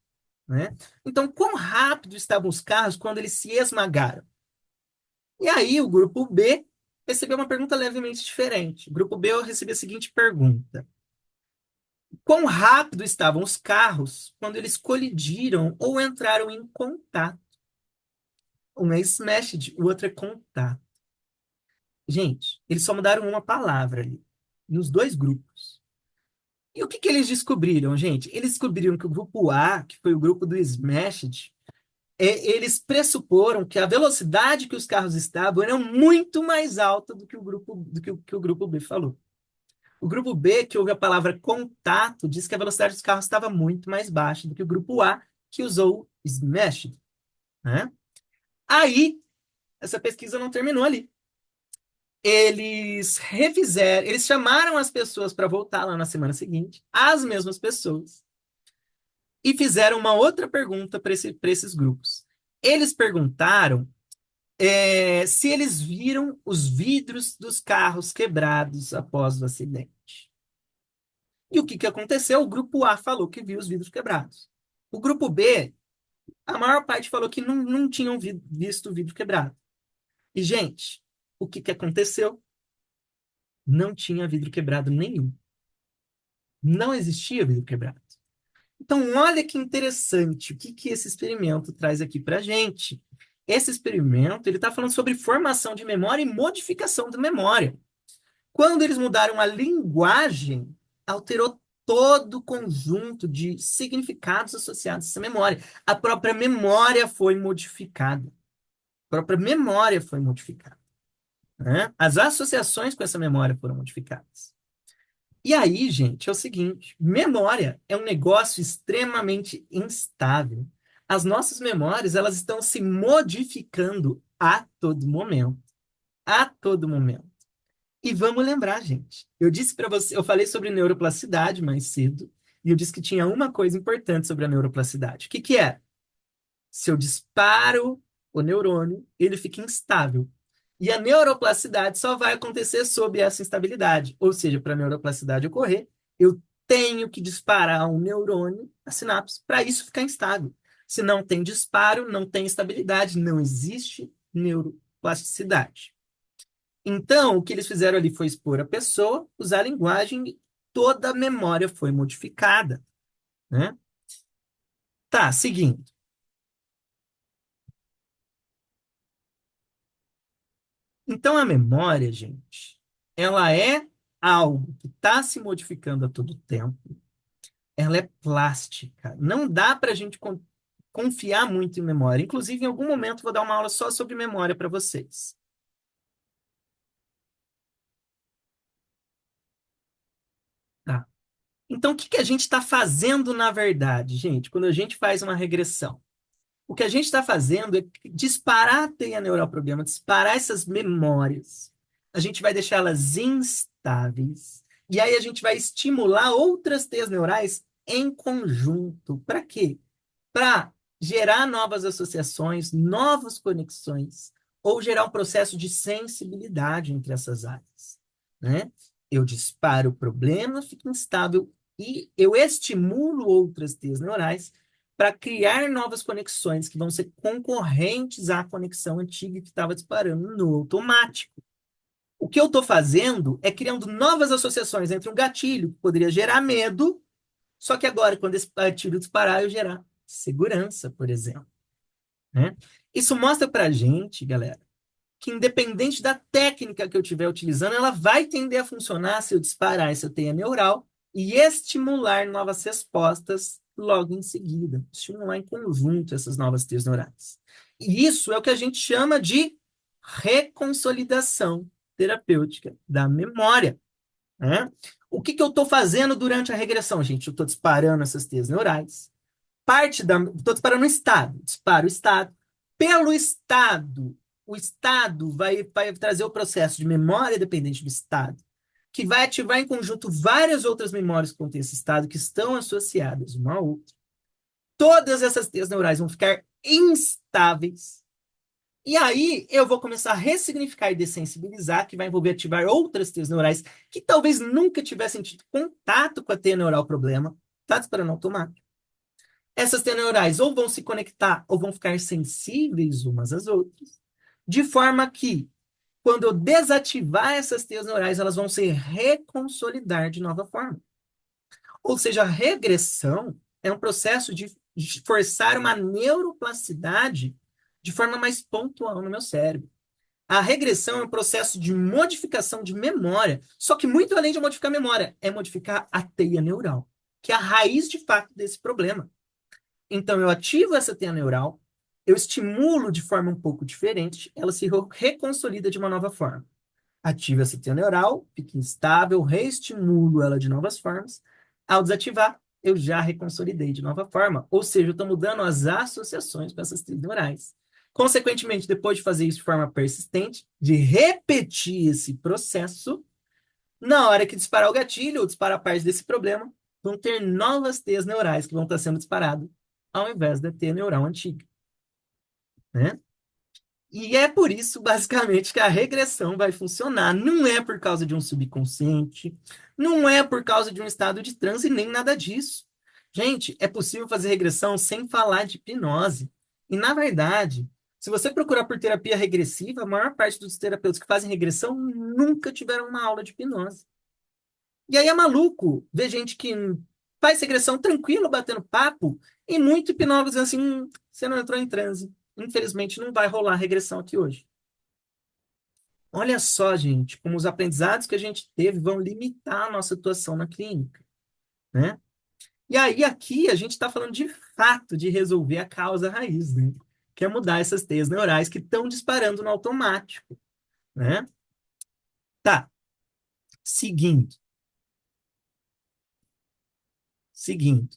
né? Então, quão rápido estavam os carros quando eles se esmagaram? E aí, o grupo B recebeu uma pergunta levemente diferente. O grupo B recebeu a seguinte pergunta: quão rápido estavam os carros quando eles colidiram ou entraram em contato? Um é smashed, o outro é contato. Gente, eles só mudaram uma palavra ali, nos dois grupos. E o que que eles descobriram, gente? Eles descobriram que o grupo A, que foi o grupo do Smashed, eles pressuporam que a velocidade que os carros estavam era muito mais alta do que o grupo B falou. O grupo B, que ouve a palavra contato, diz que a velocidade dos carros estava muito mais baixa do que o grupo A, que usou Smashed, né? Aí, essa pesquisa não terminou ali. Eles chamaram as pessoas para voltar lá na semana seguinte, as mesmas pessoas, e fizeram uma outra pergunta para esses grupos. Eles perguntaram se eles viram os vidros dos carros quebrados após o acidente. E o que que aconteceu? O grupo A falou que viu os vidros quebrados. O grupo B, a maior parte falou que não tinham visto o vidro quebrado. E, gente, o que que aconteceu? Não tinha vidro quebrado nenhum. Não existia vidro quebrado. Então, olha que interessante o que que esse experimento traz aqui para a gente. Esse experimento ele está falando sobre formação de memória e modificação da memória. Quando eles mudaram a linguagem, alterou todo o conjunto de significados associados a essa memória. A própria memória foi modificada. A própria memória foi modificada, né? As associações com essa memória foram modificadas. E aí, gente, é o seguinte: memória é um negócio extremamente instável. As nossas memórias, elas estão se modificando a todo momento. A todo momento. E vamos lembrar, gente. Eu disse para você, eu falei sobre neuroplasticidade mais cedo, e eu disse que tinha uma coisa importante sobre a neuroplasticidade. O que que é? Se eu disparo o neurônio, ele fica instável. E a neuroplasticidade só vai acontecer sob essa instabilidade. Ou seja, para a neuroplasticidade ocorrer, eu tenho que disparar um neurônio, a sinapse, para isso ficar instável. Se não tem disparo, não tem estabilidade, não existe neuroplasticidade. Então, o que eles fizeram ali foi expor a pessoa, usar a linguagem, e toda a memória foi modificada, né? Tá, seguindo. Então, a memória, gente, ela é algo que está se modificando a todo tempo. Ela é plástica. Não dá para a gente confiar muito em memória. Inclusive, em algum momento, vou dar uma aula só sobre memória para vocês. Tá? Então, o que que a gente está fazendo na verdade, gente, quando a gente faz uma regressão? O que a gente está fazendo é disparar a teia neural problema, disparar essas memórias. A gente vai deixá-las instáveis. E aí a gente vai estimular outras teias neurais em conjunto. Para quê? Para gerar novas associações, novas conexões, ou gerar um processo de sensibilidade entre essas áreas, né? Eu disparo o problema, fica instável, e eu estimulo outras teias neurais para criar novas conexões que vão ser concorrentes à conexão antiga que estava disparando no automático. O que eu estou fazendo é criando novas associações entre um gatilho que poderia gerar medo, só que agora, quando esse gatilho disparar, eu gerar segurança, por exemplo, né? Isso mostra para a gente, galera, que independente da técnica que eu estiver utilizando, ela vai tender a funcionar se eu disparar essa teia neural e estimular novas respostas logo em seguida. Estimular em conjunto essas novas teias neurais. E isso é o que a gente chama de reconsolidação terapêutica da memória. Né? O que que eu estou fazendo durante a regressão, gente? Eu estou disparando essas teias neurais. Estou disparando o estado. Disparo o estado. Pelo estado, o estado vai trazer o processo de memória dependente do estado, que vai ativar em conjunto várias outras memórias que contêm esse estado, que estão associadas uma a outra. Todas essas teias neurais vão ficar instáveis. E aí eu vou começar a ressignificar e dessensibilizar, que vai envolver ativar outras teias neurais que talvez nunca tivessem tido contato com a teia neural problema. Tá disparando automático. Essas teias neurais ou vão se conectar ou vão ficar sensíveis umas às outras, de forma que, quando eu desativar essas teias neurais, elas vão se reconsolidar de nova forma. Ou seja, a regressão é um processo de forçar uma neuroplasticidade de forma mais pontual no meu cérebro. A regressão é um processo de modificação de memória, só que muito além de modificar a memória, é modificar a teia neural, que é a raiz de fato desse problema. Então, eu ativo essa teia neural, eu estimulo de forma um pouco diferente, ela se reconsolida de uma nova forma. Ativo essa teia neural, fica instável, reestimulo ela de novas formas. Ao desativar, eu já reconsolidei de nova forma. Ou seja, eu estou mudando as associações com essas teias neurais. Consequentemente, depois de fazer isso de forma persistente, de repetir esse processo, na hora que disparar o gatilho ou disparar parte desse problema, vão ter novas teias neurais que vão estar sendo disparadas, ao invés da teia neural antiga, né? E é por isso, basicamente, que a regressão vai funcionar. Não é por causa de um subconsciente, não é por causa de um estado de transe, nem nada disso. Gente, é possível fazer regressão sem falar de hipnose. E, na verdade, se você procurar por terapia regressiva, a maior parte dos terapeutas que fazem regressão nunca tiveram uma aula de hipnose. E aí é maluco ver gente que faz regressão tranquilo, batendo papo, e muito hipnólogo dizendo assim: você não entrou em transe. Infelizmente, não vai rolar regressão aqui hoje. Olha só, gente, como os aprendizados que a gente teve vão limitar a nossa atuação na clínica, né? E aí, aqui, a gente está falando de fato de resolver a causa raiz, né? Que é mudar essas teias neurais que estão disparando no automático, né? Tá, seguindo, seguindo.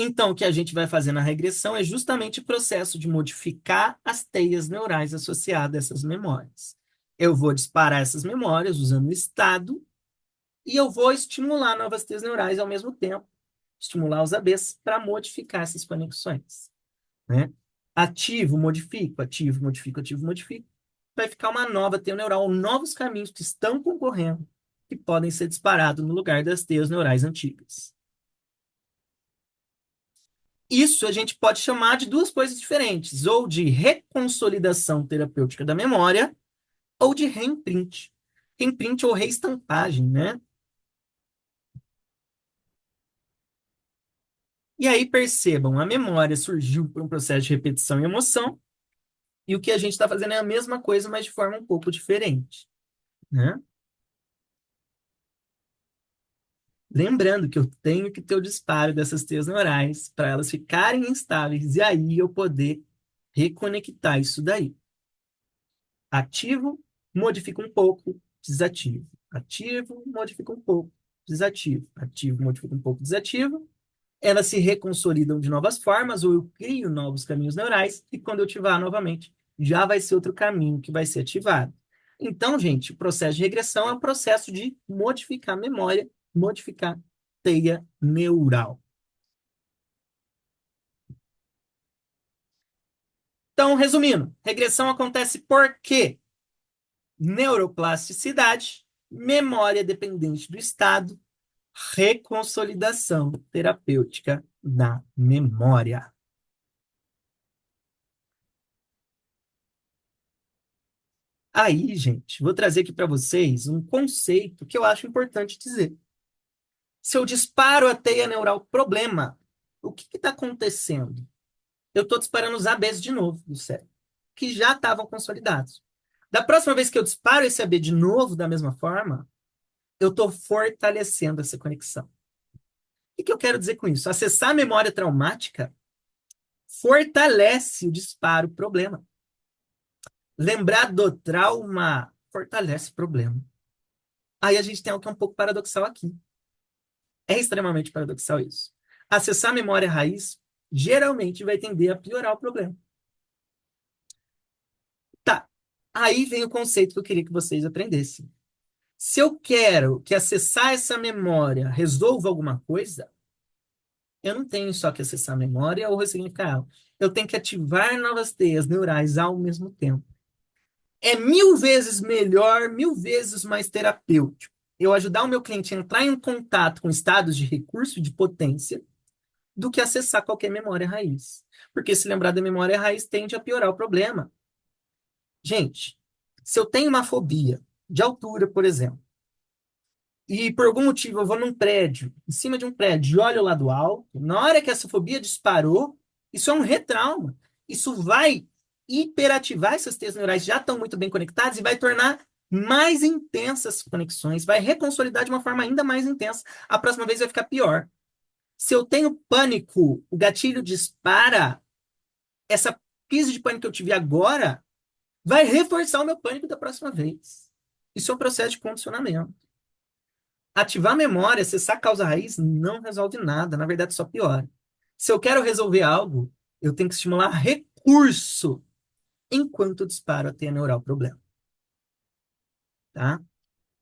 Então, o que a gente vai fazer na regressão é justamente o processo de modificar as teias neurais associadas a essas memórias. Eu vou disparar essas memórias usando o estado e eu vou estimular novas teias neurais ao mesmo tempo, estimular os ABs para modificar essas conexões, né? Ativo, modifico, ativo, modifico. Vai ficar uma nova teia neural, novos caminhos que estão concorrendo, que podem ser disparados no lugar das teias neurais antigas. Isso a gente pode chamar de duas coisas diferentes, ou de reconsolidação terapêutica da memória, ou de reimprint. Reimprint ou reestampagem, né? E aí percebam, a memória surgiu por um processo de repetição e emoção, e o que a gente está fazendo é a mesma coisa, mas de forma um pouco diferente, né? Lembrando que eu tenho que ter o disparo dessas teias neurais para elas ficarem instáveis e aí eu poder reconectar isso daí. Ativo, modifica um pouco, desativo. Ativo, modifica um pouco, desativo. Ativo, modifica um pouco, desativo. Elas se reconsolidam de novas formas, ou eu crio novos caminhos neurais, e quando eu ativar novamente, já vai ser outro caminho que vai ser ativado. Então, gente, o processo de regressão é um processo de modificar a memória, modificar teia neural. Então, resumindo, regressão acontece por quê? Neuroplasticidade, memória dependente do estado, reconsolidação terapêutica da memória. Aí, gente, vou trazer aqui para vocês um conceito que eu acho importante dizer. Se eu disparo a teia neural problema, o que está acontecendo? Eu estou disparando os ABs de novo do cérebro, que já estavam consolidados. Da próxima vez que eu disparo esse AB de novo da mesma forma, eu estou fortalecendo essa conexão. O que eu quero dizer com isso? Acessar a memória traumática fortalece o disparo problema. Lembrar do trauma fortalece o problema. Aí a gente tem algo que é um pouco paradoxal aqui. É extremamente paradoxal isso. Acessar a memória raiz geralmente vai tender a piorar o problema. Tá. Aí vem o conceito que eu queria que vocês aprendessem. Se eu quero que acessar essa memória resolva alguma coisa, eu não tenho só que acessar a memória ou ressignificar ela. Eu tenho que ativar novas teias neurais ao mesmo tempo. É mil vezes melhor, mil vezes mais terapêutico eu ajudar o meu cliente a entrar em contato com estados de recurso e de potência do que acessar qualquer memória raiz. Porque se lembrar da memória raiz tende a piorar o problema. Gente, se eu tenho uma fobia de altura, por exemplo, e por algum motivo eu vou num prédio, em cima de um prédio, e olho lá do alto, na hora que essa fobia disparou, isso é um retrauma. Isso vai hiperativar essas teias neurais, já estão muito bem conectadas, e vai tornar mais intensas as conexões, vai reconsolidar de uma forma ainda mais intensa. A próxima vez vai ficar pior. Se eu tenho pânico, o gatilho dispara, essa crise de pânico que eu tive agora vai reforçar o meu pânico da próxima vez. Isso é um processo de condicionamento. Ativar a memória, acessar a causa raiz, não resolve nada, na verdade só piora. Se eu quero resolver algo, eu tenho que estimular recurso enquanto disparo a teia neural problema, tá?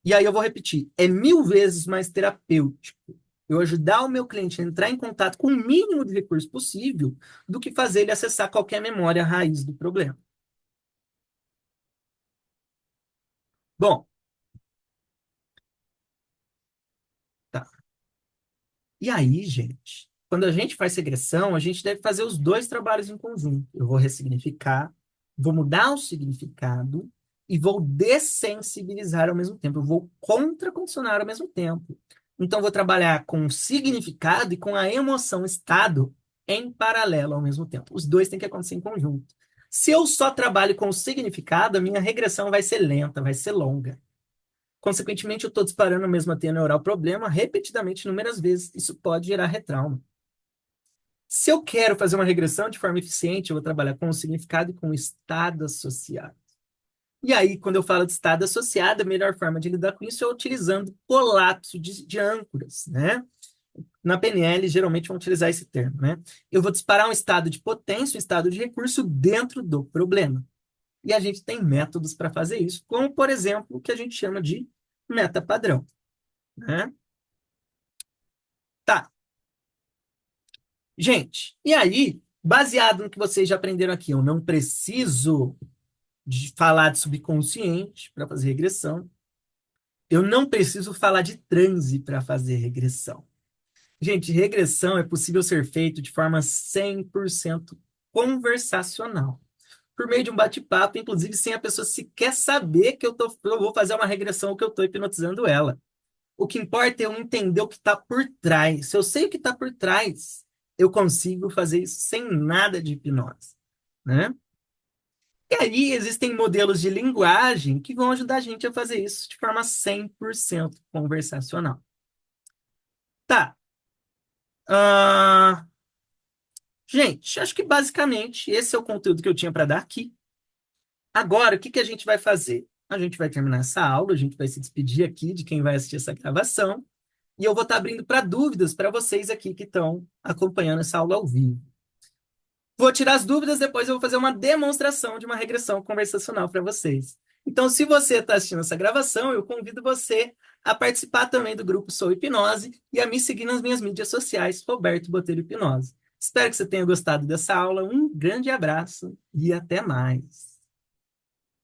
E aí eu vou repetir, é mil vezes mais terapêutico eu ajudar o meu cliente a entrar em contato com o mínimo de recurso possível do que fazer ele acessar qualquer memória raiz do problema. Bom, tá. E aí, gente, quando a gente faz regressão, a gente deve fazer os dois trabalhos em conjunto. Eu vou ressignificar, vou mudar o significado e vou dessensibilizar ao mesmo tempo. Eu vou contracondicionar ao mesmo tempo. Então, eu vou trabalhar com o significado e com a emoção, estado, em paralelo ao mesmo tempo. Os dois têm que acontecer em conjunto. Se eu só trabalho com o significado, a minha regressão vai ser lenta, vai ser longa. Consequentemente, eu estou disparando a mesma teia neural problema repetidamente, inúmeras vezes. Isso pode gerar retrauma. Se eu quero fazer uma regressão de forma eficiente, eu vou trabalhar com o significado e com o estado associado. E aí, quando eu falo de estado associado, a melhor forma de lidar com isso é utilizando colapso de âncoras, né? Na PNL, geralmente vão utilizar esse termo, né? Eu vou disparar um estado de potência, um estado de recurso dentro do problema. E a gente tem métodos para fazer isso, como, por exemplo, o que a gente chama de meta padrão, né? Tá. Gente, e aí, baseado no que vocês já aprenderam aqui, eu não preciso de falar de subconsciente para fazer regressão. Eu não preciso falar de transe para fazer regressão. Gente, regressão é possível ser feito de forma 100% conversacional. Por meio de um bate-papo, inclusive sem a pessoa sequer saber que eu vou fazer uma regressão ou que eu estou hipnotizando ela. O que importa é eu entender o que está por trás. Se eu sei o que está por trás, eu consigo fazer isso sem nada de hipnose, né? E aí existem modelos de linguagem que vão ajudar a gente a fazer isso de forma 100% conversacional. Tá. Ah, gente, acho que basicamente esse é o conteúdo que eu tinha para dar aqui. Agora, o que que a gente vai fazer? A gente vai terminar essa aula, a gente vai se despedir aqui de quem vai assistir essa gravação. E eu vou estar abrindo para dúvidas para vocês aqui que estão acompanhando essa aula ao vivo. Vou tirar as dúvidas, depois eu vou fazer uma demonstração de uma regressão conversacional para vocês. Então, se você está assistindo essa gravação, eu convido você a participar também do grupo Sou Hipnose e a me seguir nas minhas mídias sociais, Roberto Botelho Hipnose. Espero que você tenha gostado dessa aula. Um grande abraço e até mais.